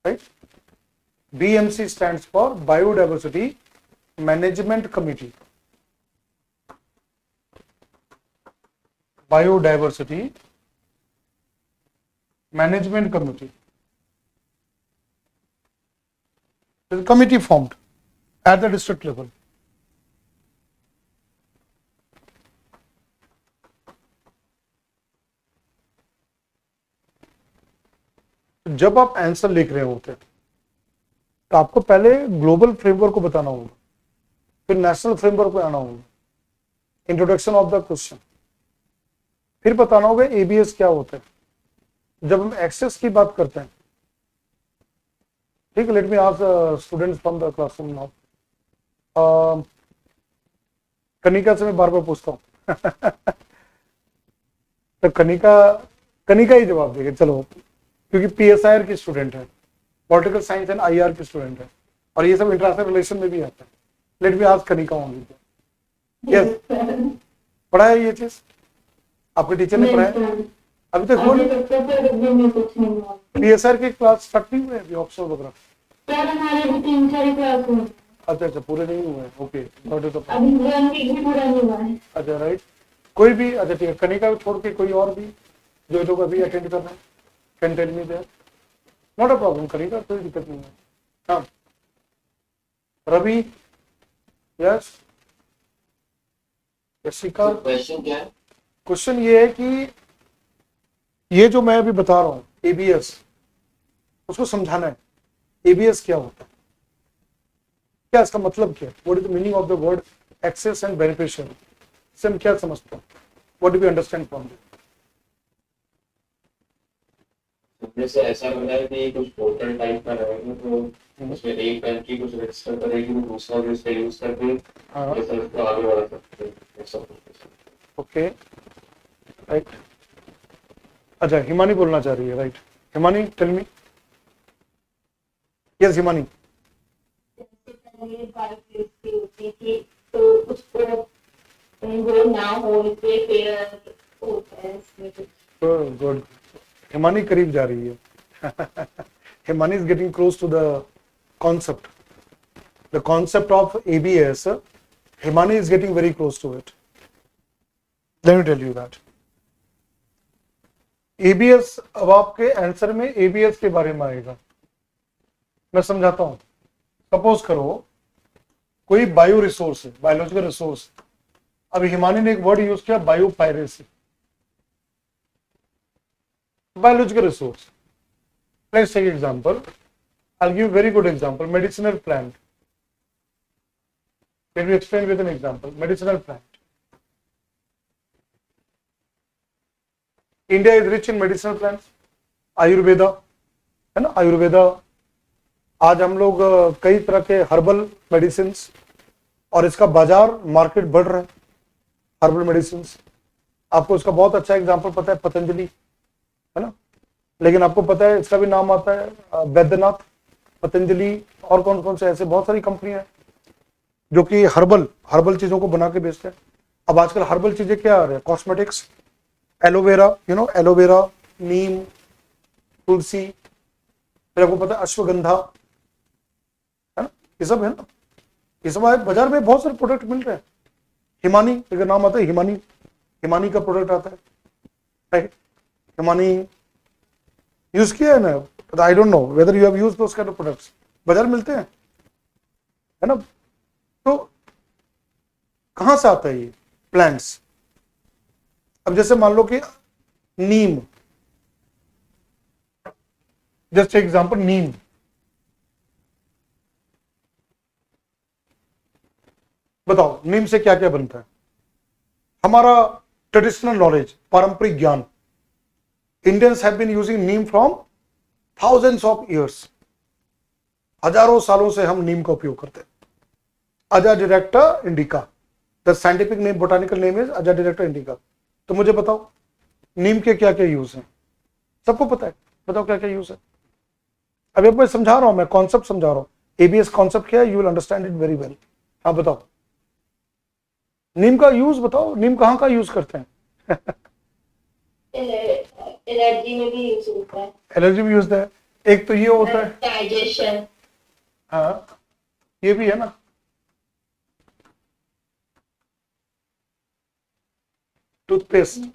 right. BMC stands for Biodiversity Management Committee. Biodiversity Management Committee. There is a committee formed at the district level. जब आप answer लिख रहे होते हैं तो आपको पहले ग्लोबल फ्रेमवर्क को बताना होगा, फिर नेशनल फ्रेमवर्क पे आना होगा, इंट्रोडक्शन ऑफ द क्वेश्चन, फिर बताना होगा एबीएस क्या होता है. जब हम एक्सेस की बात करते हैं, ठीक है, let me ask students from the classroom now. Kanika से मैं बार बार पूछता हूँ तो कनिका ही जवाब देगी, चलो, क्योंकि पीएसआईआर की स्टूडेंट है, पॉलिटिकल साइंस एंड आईआर की स्टूडेंट है, और ये सब इंटरनेशनल रिलेशन में भी आता है. Let me ask Kanika only. Yes, पढ़ा है ये चीज आपके टीचर ने पढ़ाया अभी तक? हो पीएसआर की क्लास स्टार्ट नहीं हुए अभी, ऑप्शनल वगैरह? अच्छा, पूरे नहीं हुए. ओके, अच्छा, राइट. कोई भी, अच्छा ठीक है, कनिका को छोड़ के कोई और भी जो लोग अभी अटेंड कर रहे हैं, can tell me there. Not a problem, Kanika, कोई दिक्कत नहीं है. हाँ, रवि. यस, यशिका. क्वेश्चन क्या है? क्वेश्चन ये है कि ये जो मैं अभी बता रहा हूँ एबीएस, उसको समझाना है. एबीएस क्या होता है, क्या इसका मतलब क्या है, what is the meaning of the word access and beneficial, इससे हम क्या समझते हैं, what do we understand from this? जैसे ऐसा लग रहा है कि कुछ पोर्टल टाइप का रहेगा, तो उसमें एक बैंक की कुछ रजिस्टर करेगी, वो दूसरा भी उसका यूज करके हाँ जैसे उसको आगे बढ़ा सकते हैं, ऐसा कुछ। Okay right. अच्छा हिमानी बोलना चाह रही है right. Himani tell me. Yes Himani. जैसे पहले बाइक की होती थी तो उसको वो ना हो पे फिर होता है इसमें कुछ। गुड। हिमानी करीब जा रही है। Himani is getting close to the concept. The concept of ABS, Himani is getting very close to it. Let me tell you that. ABS अब आपके आंसर में ABS के बारे में आएगा, मैं समझाता हूं। सपोज करो कोई बायो रिसोर्स है, बायोलॉजिकल रिसोर्स। अभी हिमानी ने एक वर्ड यूज किया bio piracy. Biological resource, let's take example. I'll give very good example. Medicinal plant. Let me explain with an example. Medicinal plant. India is rich in medicinal plants. Ayurveda है ना, आयुर्वेदा। आज हम लोग कई तरह के हर्बल मेडिसिन और इसका बाजार मार्केट बढ़ रहा है हर्बल मेडिसिन। आपको इसका बहुत अच्छा एग्जांपल पता है पतंजलि, है ना। लेकिन आपको पता है इसका भी नाम आता है वैद्यनाथ, पतंजलि और कौन कौन से ऐसे बहुत सारी कंपनियां हैं जो कि हर्बल चीजों को बना के बेचते हैं। अब आजकल हर्बल चीजें क्या आ रहे हैं, कॉस्मेटिक्स, एलोवेरा, एलोवेरा, नीम, तुलसी, फिर आपको पता है अश्वगंधा, है ना, ये सब है ना। ये सब बाजार में बहुत सारे प्रोडक्ट मिल रहे हैं। हिमानी अगर नाम आता है, हिमानी का प्रोडक्ट आता है। हिमानी यूज किया है ना, I don't know whether you have used those kind of products. बाजार मिलते हैं, है ना। तो कहां से आता है ये प्लांट्स। अब जैसे मान लो कि नीम, जस्ट एग्जांपल नीम। बताओ नीम से क्या क्या बनता है। हमारा ट्रेडिशनल नॉलेज, पारंपरिक ज्ञान, Indians have been using neem from thousands of years. हजारों सालों से हम नीम का उपयोग करते हैं। Azadirachta indica, the scientific name, botanical name is Azadirachta indica. तो मुझे बताओ नीम के क्या क्या यूज हैं, सबको पता है, बताओ क्या क्या यूज है। अभी मैं समझा रहा हूं, मैं कॉन्सेप्ट समझा रहा हूं। एबीएस कॉन्सेप्ट क्या है, you will understand it very well. हाँ बताओ नीम का यूज बताओ, नीम कहाँ का यूज करते हैं। एलर्जी में भी यूज होता है। एलर्जी में यूज है। एक तो ये होता है डाइजेशन। हाँ ये भी है ना। टूथपेस्ट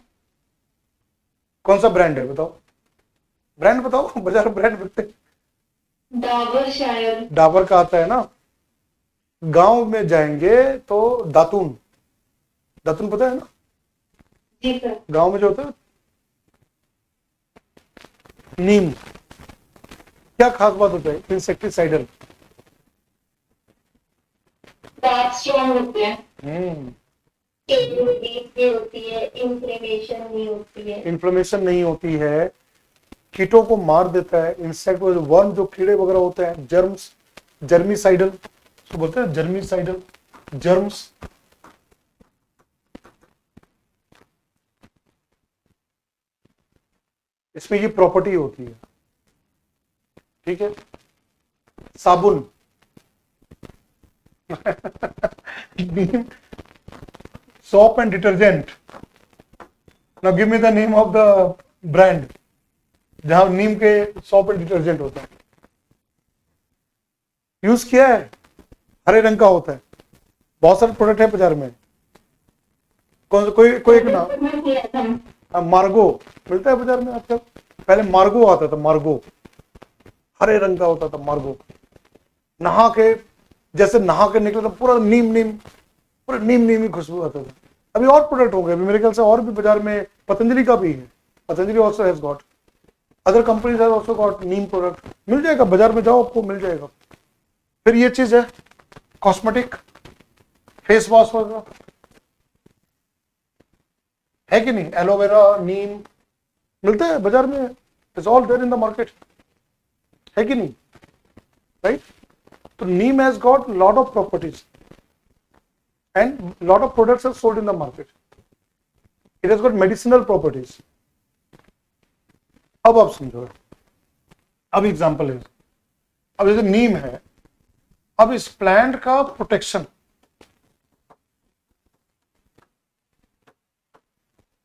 कौन सा ब्रांड है बताओ, ब्रांड बताओ, बाजार में ब्रांड बिकते हैं। डाबर शायद। डाबर का आता है ना। गांव में जाएंगे तो दातून, दातून पता है ना। जी सर। गांव में जो होता है नीम, क्या खास बात होता है, इंसेक्टिसाइडल। दांत स्ट्रॉन्ग होते हैं। होती है, इन्फ्लेमेशन नहीं होती है। इन्फ्लेमेशन नहीं होती है, कीटों को मार देता है, इंसेक्ट वर्म जो कीड़े वगैरह होते हैं, जर्म्स, जर्मीसाइडल तो बोलते हैं, जर्मीसाइडल जर्म्स। इसमें ये प्रॉपर्टी होती है, ठीक है। साबुन soap and detergent. Now give me the name of the brand जहां नीम के सोप एंड डिटर्जेंट होता है। यूज किया है, हरे रंग का होता है। बहुत सारे प्रोडक्ट है बाजार में। कोई एक ना मार्गो मिलता है बाजार में आजकल। पहले मार्गो आता था, मार्गो हरे रंग का होता था। मार्गो नहा के, जैसे नहा के निकले तो पूरा नीम ही खुशबू आता था। अभी और प्रोडक्ट हो गए, मेरे ख्याल से और भी बाजार में, पतंजलि का भी है। Patanjali also has got, other companies has also got neem product. मिल जाएगा बाजार में, जाओ आपको मिल जाएगा। फिर ये चीज है कॉस्मेटिक, फेस वॉश वगैरह है कि नहीं, एलोवेरा, नीम मिलता है बाजार में। It's all there in the market, है कि नहीं, राइट? तो neem has got lot of properties and lot of products are sold in the market. It has got medicinal properties. अब आप समझो, अब एग्जांपल है, अब जैसे नीम है, अब इस प्लांट का प्रोटेक्शन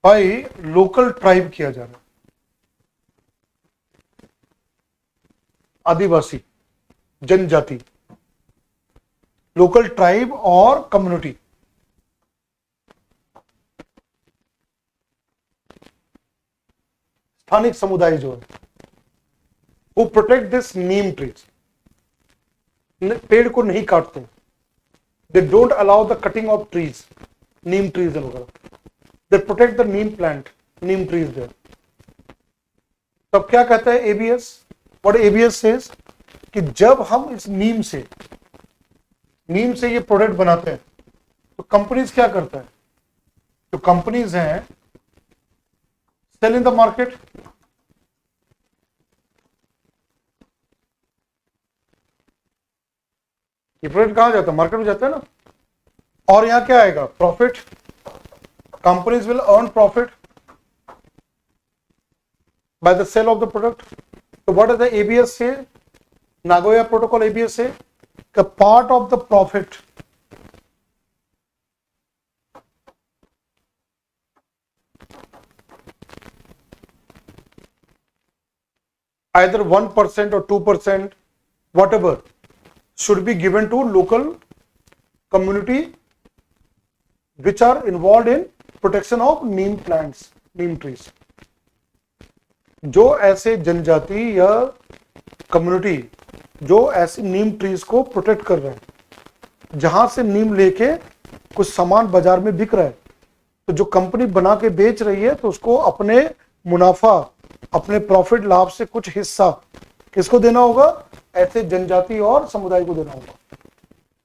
बाय लोकल ट्राइब किया जा रहा है, आदिवासी जनजाति, लोकल ट्राइब और कम्युनिटी. स्थानिक समुदाय जो है वो प्रोटेक्ट दिस नीम ट्रीज, पेड़ को नहीं काटते, they don't allow the cutting of trees, neem trees वगैरह, they protect the neem plant, neem trees there. तब क्या कहता है एबीएस, व्हाट एबीएस सेज, कि जब हम इस नीम से ये प्रोडक्ट बनाते हैं तो कंपनीज क्या करता है, जो कंपनीज हैं सेल इन द मार्केट. ये प्रोडक्ट कहां जाता है, मार्केट में जाता है ना. और यहां क्या आएगा, profit. Companies will earn profit by the sale of the product. तो what is the ABS say, Nagoya protocol ABS say, the part of the profit either 1% or 2%, whatever, should be given to local community which are involved in protection of neem plants, neem trees. जो ऐसे जनजाति या community जो ऐसे नीम trees को protect कर रहे हैं, जहां से नीम लेके कुछ सामान बाजार में बिक रहा है, तो जो कंपनी बना के बेच रही है तो उसको अपने मुनाफा, अपने प्रॉफिट लाभ से कुछ हिस्सा किसको देना होगा, ऐसे जनजाति और समुदाय को देना होगा.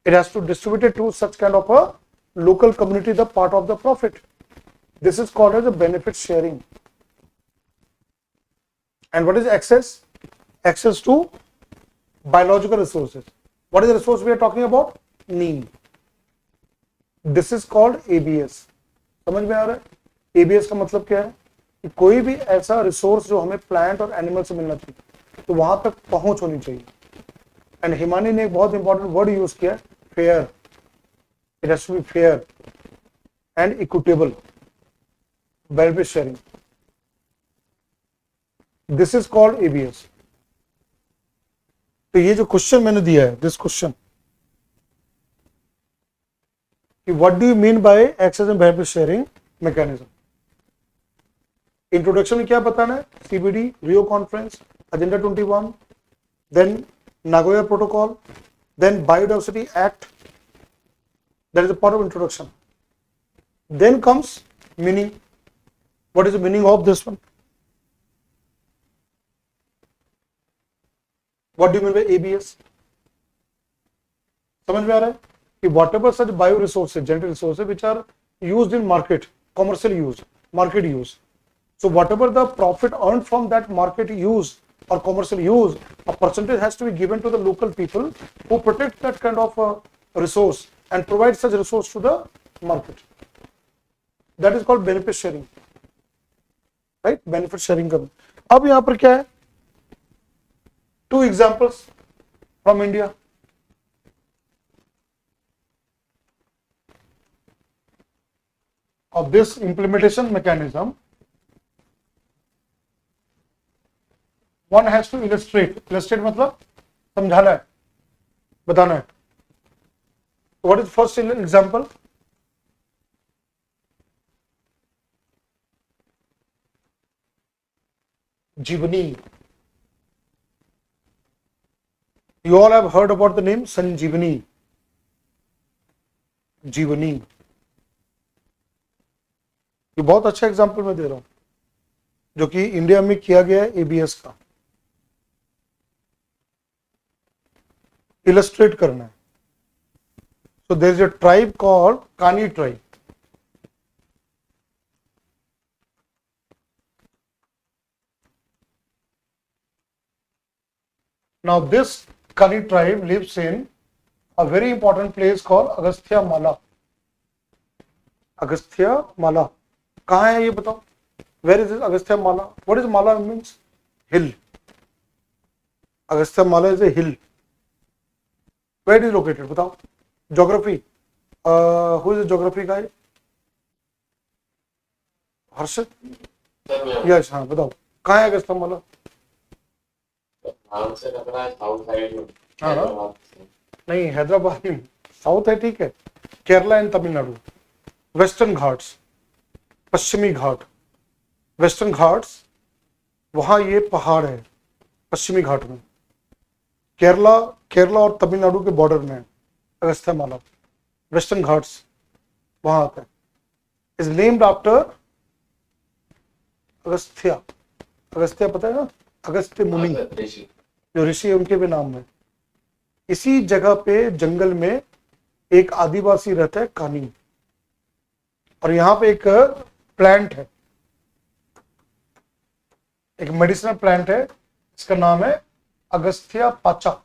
It has to distributed to such kind of a local community the part of the profit. This is called as a benefit sharing. And what is access, access to biological resources. What is the resource we are talking about? Neem. This is called ABS. समझ में आ रहा है? ABS का मतलब क्या है, कि कोई भी ऐसा रिसोर्स जो हमें प्लांट और एनिमल से मिलना चाहिए तो वहां तक पहुंच होनी चाहिए. एंड हिमानी ने एक बहुत इंपॉर्टेंट वर्ड यूज किया, fair. It has to be fair and equitable, benefit sharing. This is called ABS. तो ये जो क्वेश्चन मैंने दिया है, दिस क्वेश्चन, कि what do you mean by access and benefit sharing mechanism. Introduction में क्या बताना है, CBD, Rio conference, agenda 21, then Nagoya protocol, then biodiversity act. That is a part of introduction. Then comes meaning. What is the meaning of this one? What do you mean by ABS? समझ में आ रहा है कि whatever such bio resources, genetic resources which are used in market, commercial use, market use. So whatever the profit earned from that market use or commercial use, a percentage has to be given to the local people who protect that kind of resource and provide such resource to the market. That is called benefit sharing, right? Benefit sharing करना. अब यहाँ पर क्या है? Two examples from India. Of this implementation mechanism, one has to illustrate. Illustrate मतलब समझाना है, बताना है. What is first example? Jeevani. You all have heard about the name Sanjeevani. जीवनी. ये बहुत अच्छा एग्जाम्पल मैं दे रहा हूं जो कि इंडिया में किया गया है ABS का. इलस्ट्रेट करना है. So there is a tribe called Kani tribe. Now this Kani tribe lives in a very important place called Agastya Mala. Agastya Mala कहाँ है ये बताओ? Where is this Agastya Mala? What is Mala means? Hill. Agastya Mala is a hill. Where it is located? बताओ. Geography. Who is the geography guy? Harshad. Yes, हाँ बताओ. कहाँ है अगस्त्य माला? नाम से लग रहा है साउथ साइड में। हाँ नहीं, हैदराबाद नहीं, साउथ है, ठीक है। केरला एंड तमिलनाडु, वेस्टर्न घाट्स, पश्चिमी घाट, वेस्टर्न घाट्स, वहां ये पहाड़ है पश्चिमी घाट में। केरला और तमिलनाडु के बॉर्डर में अगस्त्य माला, वेस्टर्न घाट्स वहां आता है। Is named after Agastya. Agastya पता है ना, अगस्त्य मुनि जो ऋषि है, उनके भी नाम है। इसी जगह पे जंगल में एक आदिवासी रहता है कानी, और यहां पे एक प्लांट है, एक मेडिसिनल प्लांट है, इसका नाम है अगस्त्या पाचा।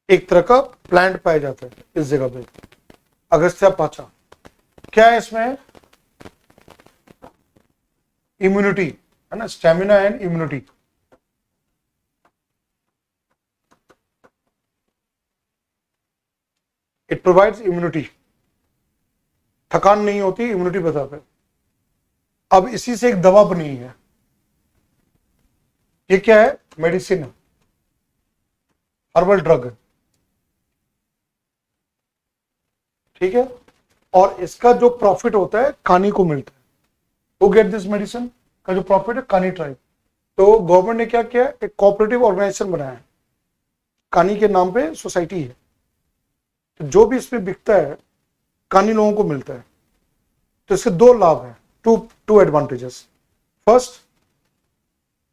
एक तरह का प्लांट पाया जाता है इस जगह पे, अगस्त्या पाचा। क्या है इसमें? इम्यूनिटी है ना, stamina and immunity. It provides immunity, थकान नहीं होती, इम्यूनिटी बताता है। अब इसी से एक दवा बनी है, ये क्या है? मेडिसिन, हर्बल ड्रग है, ठीक है। और इसका जो प्रॉफिट होता है कानी को मिलता है। Who get this medicine का जो प्रॉफिट है कानी ट्राइब। तो गवर्नमेंट ने क्या किया, एक कोऑपरेटिव ऑर्गेनाइजेशन बनाया है, कानी के नाम पे सोसाइटी है। तो जो भी इसमें बिकता है कानी लोगों को मिलता है। तो इसके दो लाभ हैं, टू एडवांटेजेस। फर्स्ट,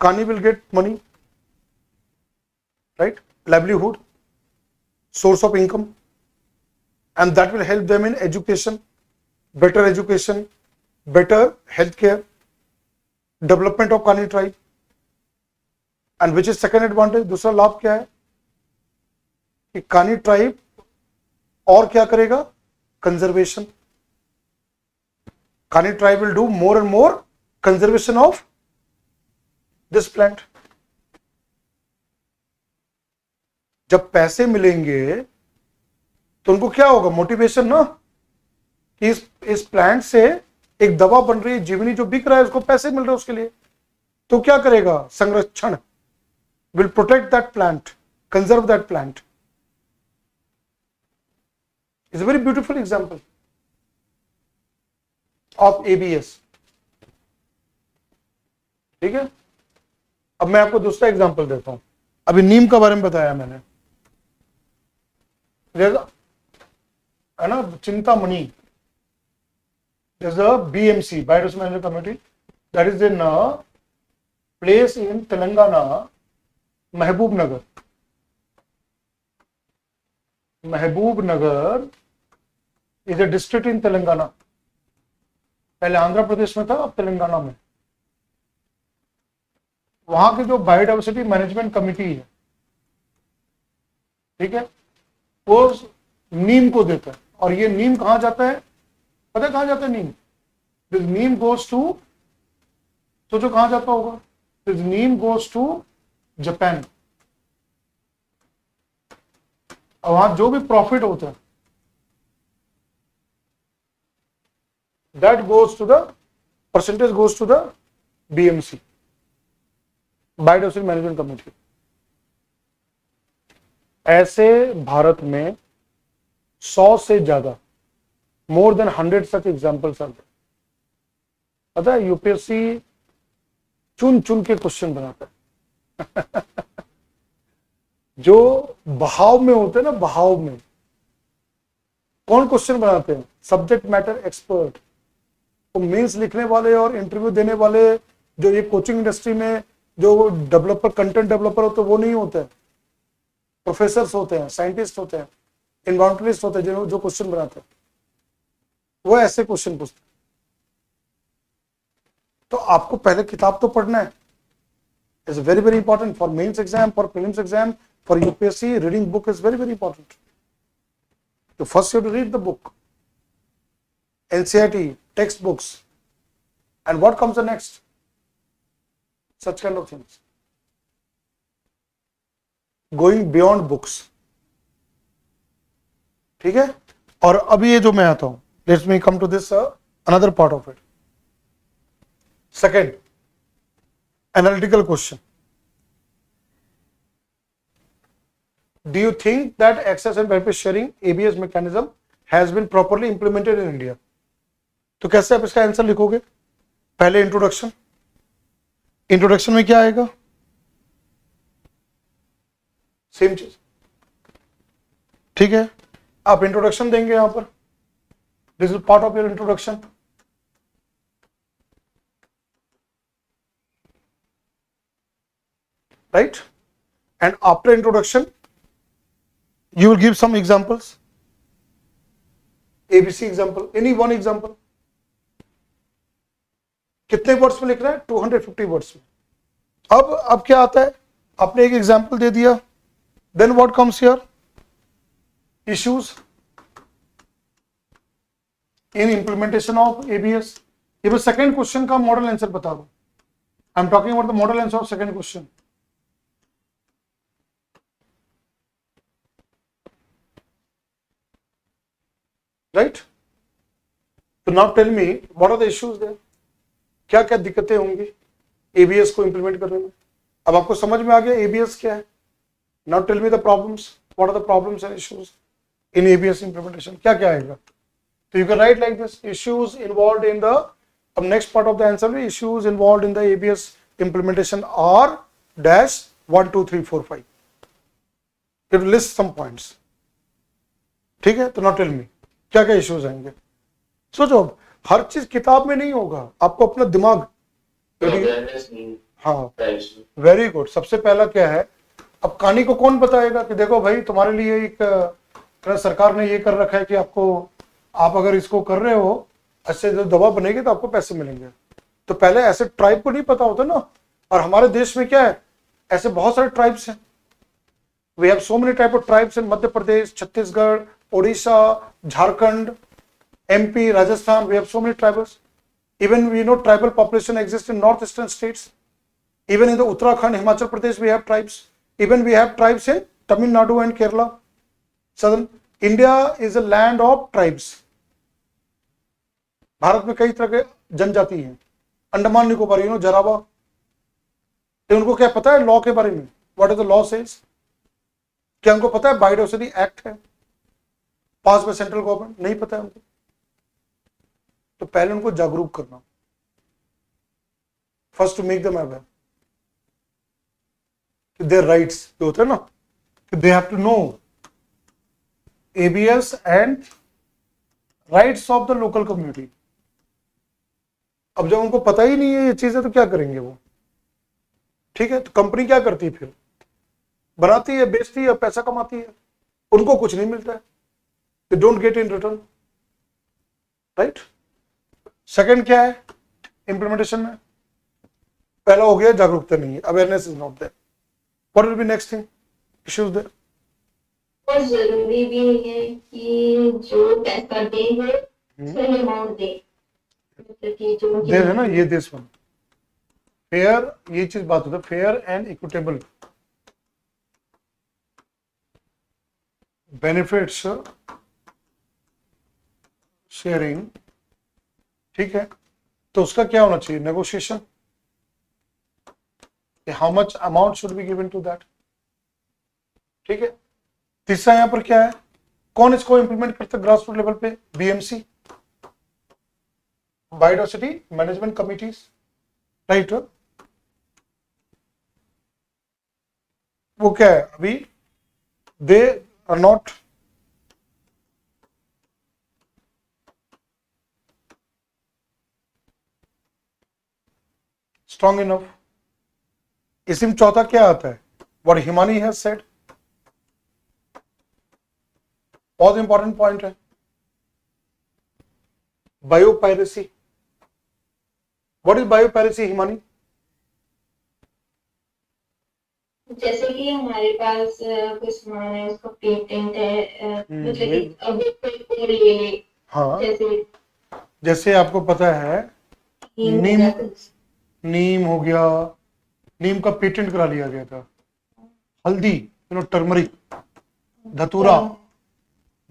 कानी will get money, right, livelihood, source of income, and that will help them in education, better education, better healthcare, development of Kani tribe. And which is second advantage? दूसरा लाभ क्या है कि कानी tribe और क्या करेगा? कंजर्वेशन। कानी tribe will do more and more conservation of this plant. जब पैसे मिलेंगे तो उनको क्या होगा? मोटिवेशन ना, कि इस प्लांट से एक दवा बन रही है, जीवनी जो बिक रहा है, उसको पैसे मिल रहे हैं उसके लिए। तो क्या करेगा? संरक्षण, will protect that plant, conserve that plant. Is a very beautiful example of ABS, ठीक है। अब मैं आपको दूसरा एग्जांपल देता हूं। अभी नीम का बारे में बताया मैंने, है ना, Chintamani. There's a BMC, Biodiversity Management Committee, that is in a place in Telangana, Mahbubnagar. Mahbubnagar is a district in Telangana. पहले आंध्र प्रदेश में था, अब तेलंगाना में। वहां की जो बायोडाइवर्सिटी मैनेजमेंट कमिटी है, ठीक है, वो नीम को देता है। और ये नीम कहां जाता है? पता है कहां जाता है नीम? दिस नीम गोज टू, सोचो कहां जाता होगा? This neem goes to Japan. और वहां जो भी प्रॉफिट होता है, that goes to the percentage goes to the BMC, biodiversity management committee. ऐसे भारत में 100 से ज्यादा, more than 100 such examples are there. पता है, यूपीएससी चुन चुन के क्वेश्चन बनाता है जो बहाव में होते हैं ना, बहाव में कौन क्वेश्चन बनाते हैं? Subject matter expert. तो मेंस लिखने वाले और इंटरव्यू देने वाले, जो ये कोचिंग इंडस्ट्री में जो डेवलपर, कंटेंट डेवलपर होते हैं, वो नहीं होते हैं। प्रोफेसर्स होते हैं, साइंटिस्ट होते हैं, इन्वायरमेंटलिस्ट होते हैं, जो क्वेश्चन बनाते हैं, वो ऐसे क्वेश्चन पूछते हैं। तो आपको पहले किताब तो पढ़ना है. It's very very important for mains exam, for prelims exam, for UPSC. Reading book is very very important. So first you have to read the book, NCERT, textbooks, and what comes the next? Such kind of things. Going beyond books. ठीक है. और अभी ये जो मैं आता हूँ, let me come to this another part of it. Second, analytical question. Do you think that access and benefit sharing ABS mechanism has been properly implemented in India? तो कैसे आप इसका आंसर लिखोगे? पहले इंट्रोडक्शन. इंट्रोडक्शन में क्या आएगा? Same चीज. ठीक है. आप इंट्रोडक्शन देंगे यहां पर. This is part of your introduction. Right? And after introduction, you will give some examples. ABC example, any one example. कितने वर्ड्स में लिख रहा है? 250 वर्ड्स में. अब क्या आता है? आपने एक एग्जाम्पल दे दिया. Then what comes here? Issues in implementation of ABS. ये मैं सेकेंड क्वेश्चन का मॉडल आंसर बता दूं. I am talking about the model answer of second question. Right. तो now tell me what are the issues there. क्या क्या दिक्कतें होंगी एबीएस को इंप्लीमेंट करने में. अब आपको समझ में आ गया एबीएस क्या है. Now tell me the problems. What are the problems and issues in ABS implementation. क्या क्या आएगा. तो you can write like this. Issues involved in the. अब next part of the answer में issues involved in the ABS implementation are dash 1 2 3 4 5. It will list some points. ठीक है. तो now tell me क्या क्या इश्यूज आएंगे. सोचो हर चीज किताब में नहीं होगा. आपको अपना दिमाग. हाँ वेरी गुड. सबसे पहला क्या है. अब कहानी को कौन बताएगा कि देखो भाई तुम्हारे लिए एक सरकार ने ये कर रखा है कि आपको आप अगर इसको कर रहे हो अच्छे जो दवा बनेगी तो आपको पैसे मिलेंगे. तो पहले ऐसे ट्राइब को नहीं पता होता ना. और हमारे देश में क्या है ऐसे बहुत सारे ट्राइब्स हैं. We have so many type of tribes in Madhya Pradesh, Chhattisgarh, Odisha, Jharkhand, MP, Rajasthan. We have so many tribals. Even we know tribal population exists in northeastern states. Even in the Uttarakhand, Himachal Pradesh, we have tribes. Even we have tribes in Tamil Nadu and Kerala. Southern India is a land of tribes. Bharat में कई तरह के जनजाति हैं. Andaman Nicobar, you know जरावा. उनको क्या पता है लॉ के बारे में. What is the law says. क्या उनको पता है बायोडाइवर्सिटी एक्ट है पास बाय सेंट्रल गवर्नमेंट. नहीं पता है उनको. तो पहले उनको जागरूक करना. First to make them aware कि देयर राइट्स जो होते हैं ना कि they have to know ABS and rights of the local community. अब जब उनको पता ही नहीं है ये चीजें तो क्या करेंगे वो. ठीक है. तो कंपनी क्या करती है फिर. बनाती है, बेचती है, पैसा कमाती है. उनको कुछ नहीं मिलता है. They don't get in return. Right. Second क्या है इंप्लीमेंटेशन में. पहला हो गया जागरूकता नहीं है. Awareness is not there. What will be next thing issues there. और जरूरी भी है कि जो पैसा देंगे सही अमाउंट दे. मतलब कि जो देयर है ना ये दिस वन फेयर. ये चीज बात होता है fair and equitable benefits sharing. ठीक है. तो उसका क्या होना चाहिए negotiation. How much amount should be given to that. ठीक है. तीसरा यहां पर क्या है कौन इसको इंप्लीमेंट करता है ग्रास रूट लेवल पे. BMC biodiversity management committees. Right. वो क्या है अभी they are not strong enough. इसी में चौथा क्या आता है व्हाट हिमानी हैज सेड. बहुत इंपॉर्टेंट पॉइंट है. Biopiracy. What is biopiracy Himani? जैसे कि हमारे पास कोई सामान है, उसका पेटेंट है, मतलब कि अभी कोई ये हाँ, जैसे जैसे आपको पता है नीम, नीम हो गया, नीम का पेटेंट करा लिया गया था। हल्दी, टर्मरिक, धतूरा,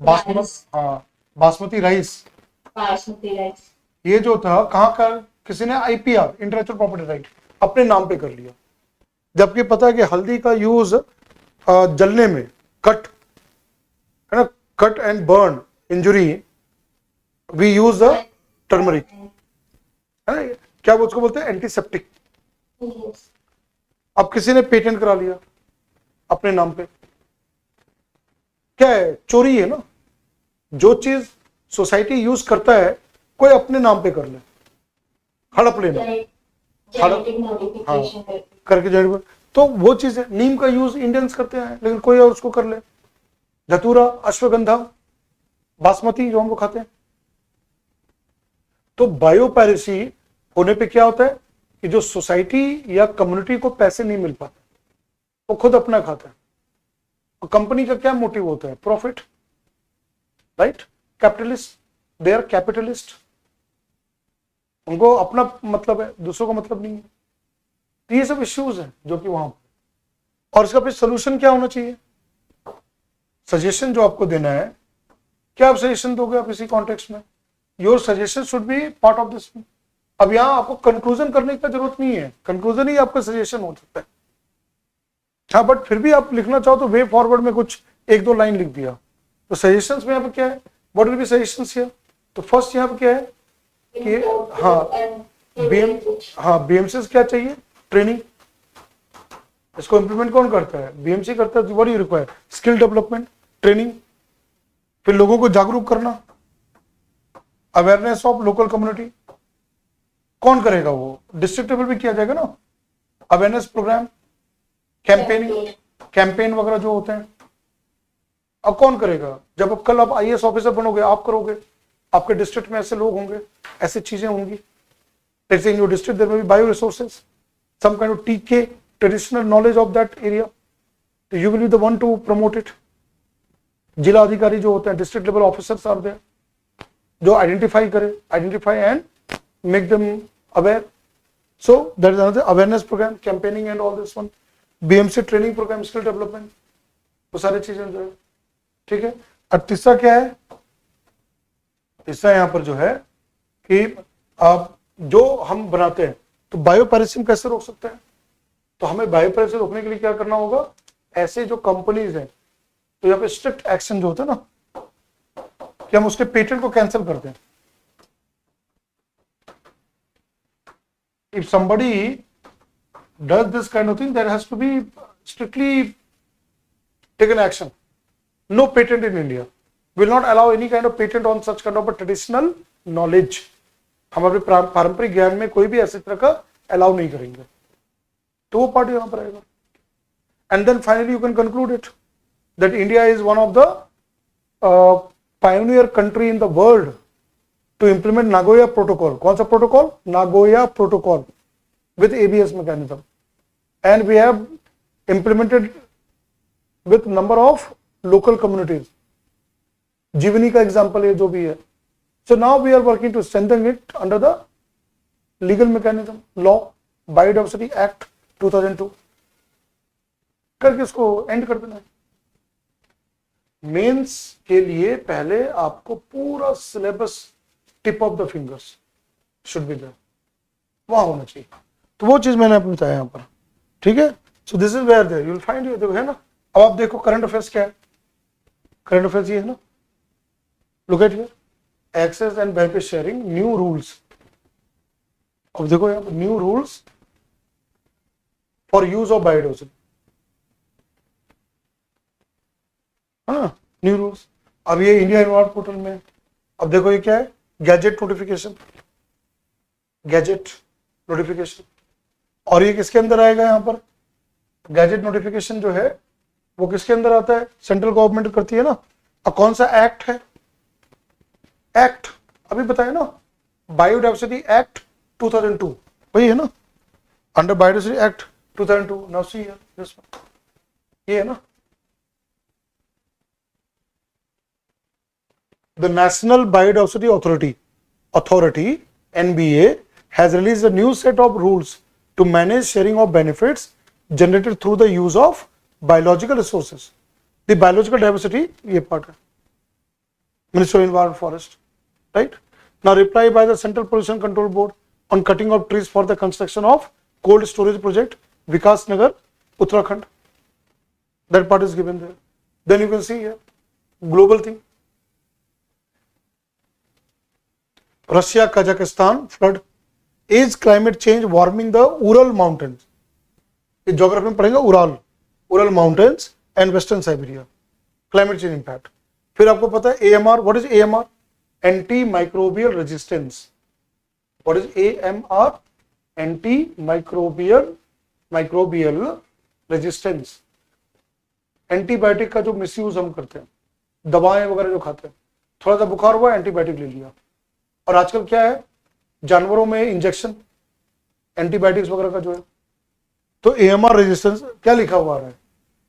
बासमती, हाँ बासमती राइस, बासमती राइस, ये जो था कहाँ का, किसी ने आईपीआर, इंटेलेक्चुअल प्रॉपर्टी राइट, अपने नाम पे कर लिया। जबकि पता है कि हल्दी का यूज जलने में, कट है ना, cut and burn injury, we use the turmeric, है ना, क्या वो उसको बोलते हैं, एंटीसेप्टिक। अब किसी ने पेटेंट करा लिया अपने नाम पे, क्या है, चोरी है ना। जो चीज सोसाइटी यूज करता है कोई अपने नाम पे कर ले, हड़प लेना, जेनेटिक मॉडिफिकेशन करके जेनेटिक, तो वो चीज है। नीम का यूज इंडियंस करते हैं लेकिन कोई और उसको कर ले। धतूरा, अश्वगंधा, बासमती जो हम लोग खाते हैं। तो बायोपायरेसी होने पे क्या होता है कि जो सोसाइटी या कम्युनिटी को पैसे नहीं मिल पाते, वो खुद अपना खाता है। और कंपनी का क्या मोटिव होता है, profit, right. Capitalist, they are capitalist, उनको अपना मतलब है, दूसरों का मतलब नहीं है। तो ये सब इश्यूज हैं जो कि वहां, और इसका फिर सोल्यूशन क्या होना चाहिए, सजेशन जो आपको देना है, क्या आप सजेशन दोगे आप इसी कॉन्टेक्स्ट में, your suggestion should be part of this. अब यहां आपको कंक्लूजन करने की जरूरत नहीं है, कंक्लूजन ही आपका सजेशन हो सकता है। हाँ, बट फिर भी आप लिखना चाहो तो वे फॉरवर्ड में कुछ एक दो लाइन लिख दिया। तो सजेशंस में यहाँ पे क्या है, what will B suggestions here. तो फर्स्ट यहाँ पे क्या है कि बीएमसी क्या चाहिए, ट्रेनिंग। इसको इंप्लीमेंट कौन करता है, बीएमसी करता है। What you require, skill development, training. फिर लोगों को जागरूक करना, अवेयरनेस ऑफ लोकल कम्युनिटी। कौन करेगा, वो डिस्ट्रिक्ट लेवल भी किया जाएगा ना, अवेयरनेस प्रोग्राम, कैंपेनिंग, कैंपेन वगैरह जो होते हैं। अब कौन करेगा, जब अब कल आप आईएएस ऑफिसर बनोगे, आप करोगे, आपके डिस्ट्रिक्ट में ऐसे लोग होंगे, ऐसी चीजें होंगी। जैसे in your district there may be bio resources, some kind of TK, traditional knowledge of that area, तो you will be the one to promote it. जिला अधिकारी जो होते हैं, district level officers are there, जो identify and make them aware. So that is another awareness program, campaigning and all this one, BMC training program, skill development, वो सारी चीजें जो है, ठीक है। और तीसरा क्या है, तीसरा यहाँ पर जो है कि आप जो हम बनाते हैं, तो बायोपायरेसी कैसे रोक सकते हैं। तो हमें बायोपायरेसी रोकने के लिए क्या करना होगा, ऐसे जो कंपनीज हैं, तो यहाँ पे स्ट्रिक्ट एक्शन जो होता है ना, कि हम उसके पेटेंट को कैंसिल करते हैं। If somebody does this kind of thing, there has to be strictly taken action. No patent in India. Will not allow any kind of patent on such kind of a traditional knowledge. हम अपने पारंपरिक ज्ञान में कोई भी ऐसे तरह का अलाउ नहीं करेंगे। तो वो पार्ट यहाँ पर आएगा। And then finally you can conclude it that India is one of the pioneer country in the world to implement Nagoya Protocol. कौन सा protocol, Nagoya Protocol with ABS mechanism, and we have implemented with number of local communities. जीवनी का example है जो भी है। So now we are working to strengthen it under the legal mechanism, law, Biodiversity Act 2002 करके इसको and कर देना है। मेंस के लिए पहले आपको पूरा syllabus tip of the fingers should be there, वहां होना चाहिए। तो वो चीज मैंने आपको बताया यहाँ पर, ठीक है। So this is where there you will find, देखो है ना। अब आप देखो करंट अफेयर्स क्या है, करंट अफेयर्स ये है ना, look at here, access and benefit sharing, new rules. अब देखो यहाँ पर new rules for use of biodiversity, हाँ न्यू रूल्स। अब ये इंडिया इन्वायरमेंट पोर्टल में, अब देखो ये क्या है, गैजेट नोटिफिकेशन, गैजेट नोटिफिकेशन। और ये किसके अंदर आएगा, यहाँ पर गैजेट नोटिफिकेशन जो है वो किसके अंदर आता है, सेंट्रल गवर्नमेंट करती है ना। अब कौन सा एक्ट है, एक्ट अभी बताया ना, बायोडाइवर्सिटी एक्ट 2002, वही है ना, under biodiversity act 2002. Now see here this one, ये है ना, the National Biodiversity Authority NBA has released a new set of rules to manage sharing of benefits generated through the use of biological resources. The biological diversity, ये part है, Ministry of Environment Forest, right? Now reply by the Central Pollution Control Board on cutting of trees for the construction of cold storage project, Vikas Nagar, Uttarakhand. That part is given there. Then you can see here, global thing. Russia, Kazakhstan flood. Is climate change warming the Ural Mountains? ये geography में पढ़ेंगे Ural Mountains and Western Siberia. Climate change impact. फिर आपको पता है AMR. What is AMR? Antimicrobial resistance. What is AMR? Antimicrobial resistance. Antibiotic का जो misuse हम करते हैं, दवाएं वगैरह जो खाते हैं, थोड़ा सा बुखार हुआ एंटीबायोटिक ले लिया, और आजकल क्या है, जानवरों में इंजेक्शन एंटीबायोटिक्स वगैरह का जो है, तो AMR रेजिस्टेंस क्या लिखा हुआ है,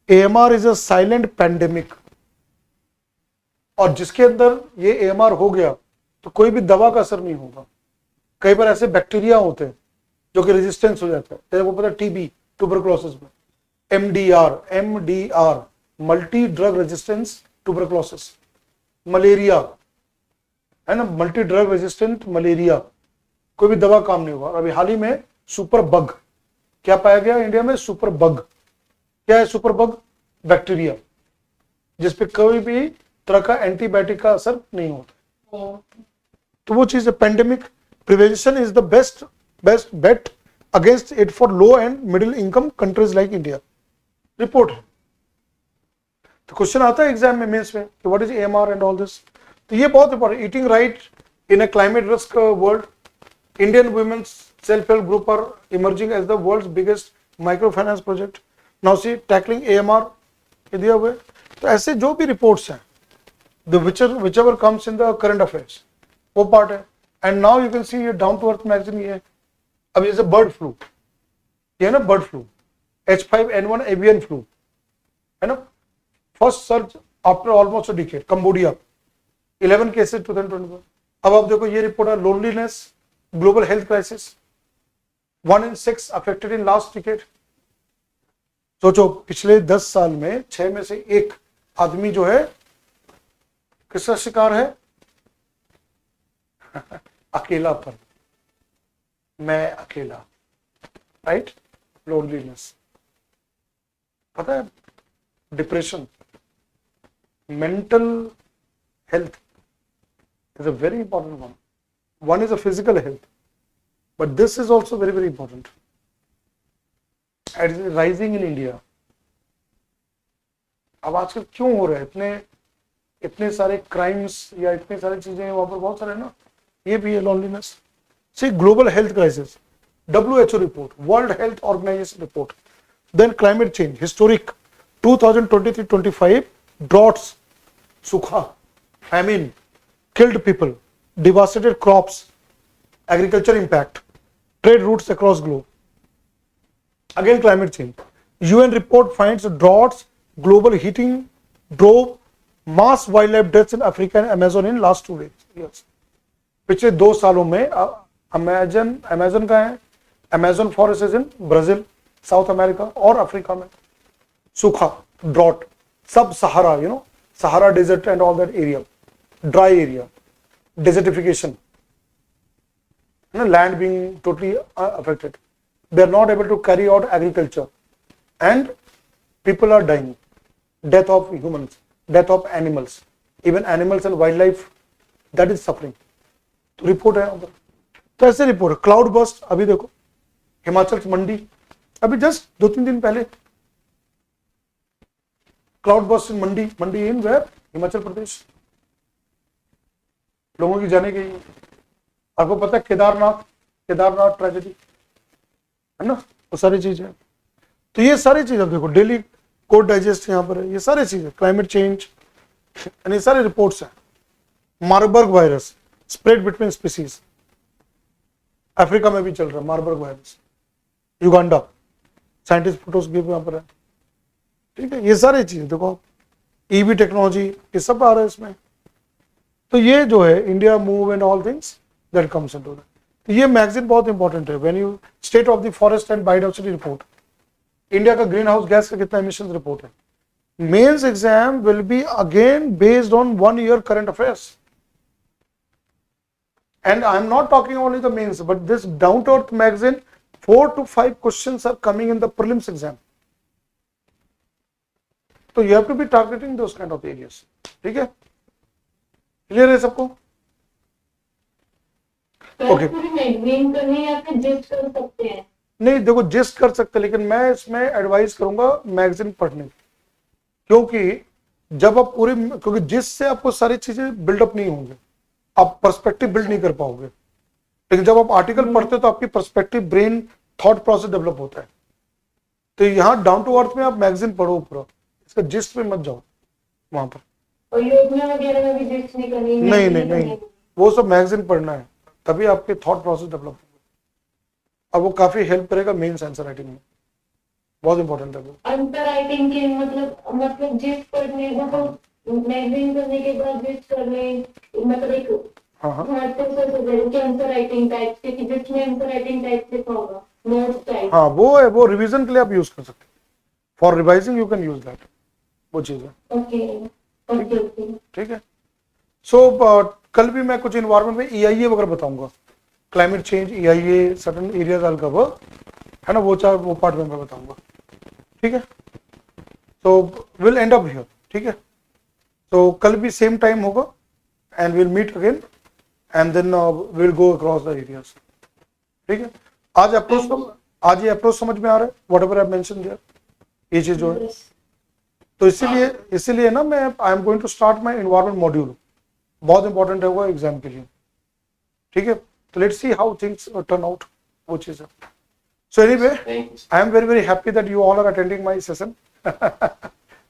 AMR is a silent pandemic, और जिसके अंदर ये AMR हो गया तो कोई भी दवा का असर नहीं होगा. कई बार ऐसे बैक्टीरिया होते हैं जो कि रेजिस्टेंस हो जाता है, जैसे वो पता है TB, ट्यूबरकुलोसिस में MDR multi drug resistance tuberculosis, malaria है ना, मल्टी ड्रग रेजिस्टेंट मलेरिया, कोई भी दवा काम नहीं होगा. अभी हाल ही में सुपर बग क्या पाया गया इंडिया में, सुपर बग क्या है, सुपर बग बैक्टीरिया जिसपे कोई भी तरह का एंटीबायोटिक का असर नहीं होता. तो वो चीज है, pandemic prevention is the best bet against it for low and middle income countries like India. Report है. तो क्वेश्चन आता है एग्जाम में, मेंस में, कि what is AMR and all this. तो ये बहुत important. Eating right in a climate risk world. Indian women's self help group are emerging as the world's biggest micro finance project. Now see tackling AMR ये दिया हुआ है. तो ऐसे जो भी रिपोर्ट्स हैं, whichever comes in the current affairs, वो पार्ट है. एंड नाउ यू कैन सी ये डाउन टू अर्थ मैगजीन, ये अब जैसे बर्ड फ्लू, ये ना bird flu, H5N1 avian flu है ना, फर्स्ट सर्च आफ्टर ऑलमोस्ट अ डिकेड, कंबोडिया 11 केसेस 2021. अब आप देखो ये रिपोर्ट है, loneliness global health crisis, 1 in 6 affected in last decade. सोचो पिछले 10 साल में 6 में से 1 आदमी जो है किसका शिकार है अकेलापन, मैं अकेला, राइट, लोनलीनेस. पता है, depression, mental health is a very important one. One is a physical health, but this is also very, very important. And it is rising in India. अब आजकल क्यों हो रहा है इतने सारे क्राइम्स या इतनी सारी चीजें वहां पर बहुत सारे ना, ये भी है loneliness. See, global health crisis, WHO report, World Health Organization report, then climate change, historic 2023-25 droughts, सूखा, famine, killed people, devastated crops, agriculture impact, trade routes across globe. Again, climate change. UN report finds droughts, global heating drove mass wildlife deaths in Africa and Amazon in last 2 years. पिछले 2 सालों में Amazon का है, Amazon forest is in Brazil, South America और Africa में. सूखा, drought, sub Sahara, Sahara desert and all that area, dry area, desertification, land being totally affected. They are not able to carry out agriculture, and people are dying. Death of humans, death of animals, even animals and wildlife, that is suffering. तो report है उधर. तो ऐसे report है. Cloud burst, अभी देखो हिमाचल मंडी, अभी just 2-3 दिन पहले cloud burst in Mandi in where, Himachal Pradesh. लोगों की जाने गई. आपको पता है केदारनाथ ट्रेजेडी है ना, वो सारी चीजें. तो ये सारी चीज अब देखो, डेली कोड डाइजेस्ट यहाँ पर है, ये सारी चीजें, क्लाइमेट चेंज, ये सारे रिपोर्ट्स हैं. Marburg virus spread between species. Africa में भी चल रहा है Marburg virus, Uganda, scientist photos भी यहाँ पर है। ठीक है, ये सारी चीजें देखो, ईवी टेक्नोलॉजी, ये सब आ रहा है इसमें। तो ये जो है India move and all things that comes into that. तो ये मैगजीन बहुत इंपॉर्टेंट है। When you state of the forest and biodiversity report, India का ग्रीन हाउस गैस का कितना एमिशन रिपोर्ट है। Mains exam will be again based on 1 year current affairs, and I am not talking only the mains, but this down to earth magazine, 4 to 5 questions are coming in the prelims exam. So you have to be targeting those kind of areas. ठीक है, clear है सबको? Okay. पूरी magazine करनी है या फिर gist कर सकते हैं? नहीं देखो, जिस्ट कर सकते, लेकिन मैं इसमें एडवाइस करूंगा मैगजीन पढ़ने की, क्योंकि जब आप पूरी, क्योंकि जिस से आपको सारी चीजें बिल्डअप नहीं होंगे, आप पर्सपेक्टिव बिल्ड नहीं कर पाओगे। लेकिन जब आप आर्टिकल पढ़ते हो तो आपकी perspective, brain, thought process develop होता है। तो यहाँ डाउन टू अर्थ में आप मैगजीन पढ़ो पूरा, इसका जिस्ट में मत जाओ वहां पर। और योजना वगैरह में भी जिस्ट नहीं करनी? नहीं, वो सब मैगजीन पढ़ना है, तभी आपके थॉट प्रोसेस डेवलप होगा और वो काफी हेल्प करेगा मेंस आंसर राइटिंग में, बहुत इंपॉर्टेंट है वो। आंसर राइटिंग के मतलब जिस्ट पढ़ने मतलब मैगजीन करने के बाद जिस्ट करने, मतलब एक हाँ आंसर राइटिंग टाइप से, कि जिसमें आंसर राइटिंग टाइप से होगा, नोट्स टाइप। हाँ, वो है, वो रिवीजन के लिए आप यूज कर सकते हैं, for revising you can use that, वो चीज है। ओके। ठीक है। सो कल भी मैं कुछ इन्वायरमेंट में EIA वगैरह बताऊंगा, climate change, EIA, certain areas I cover, है ना, वो पार्ट में मैं बताऊंगा। ठीक है, so will end up here. ठीक है, तो कल भी सेम टाइम होगा and will meet again and then will go across the areas. ठीक है, आज ये अप्रोच समझ में आ रहा है, whatever I mention there, ये चीज जो है। तो इसीलिए ना मैं I am going to start my environment module, बहुत इंपॉर्टेंट है वो एग्जाम के लिए। ठीक है, तो let's see how things turn out, वो चीज है। So anyway, I am very very happy that you all are attending my session.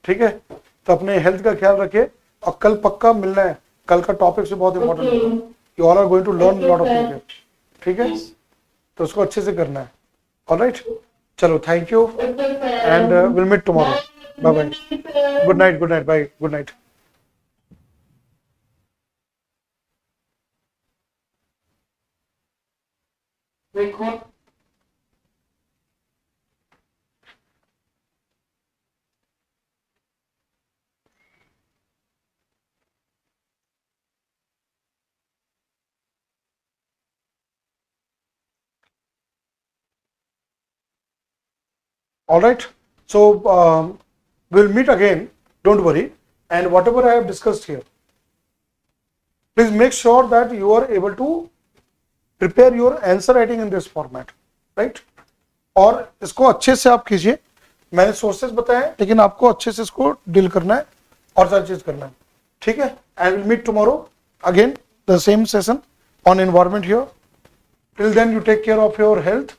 ठीक है, तो अपने हेल्थ का ख्याल रखिए और कल पक्का मिलना है, कल का टॉपिक से बहुत इंपॉर्टेंट है, you all are going to learn lot of things. ठीक है, तो उसको अच्छे से करना है। ऑलराइट, चलो, thank you and will meet tomorrow. Bye bye, good night, bye, good night. All right, so we'll meet again, don't worry, and whatever I have discussed here, please make sure that you are able to prepare your answer writing in this format, right? और इसको अच्छे से आप कीजिए, मैंने sources बताए, लेकिन आपको अच्छे से इसको डील करना है और सारी चीज करना है। ठीक है, and we'll meet tomorrow again, the same session on environment here. Till then, you take care of your health,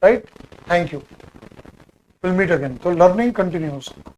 right? Thank you. We'll meet again. So learning continues.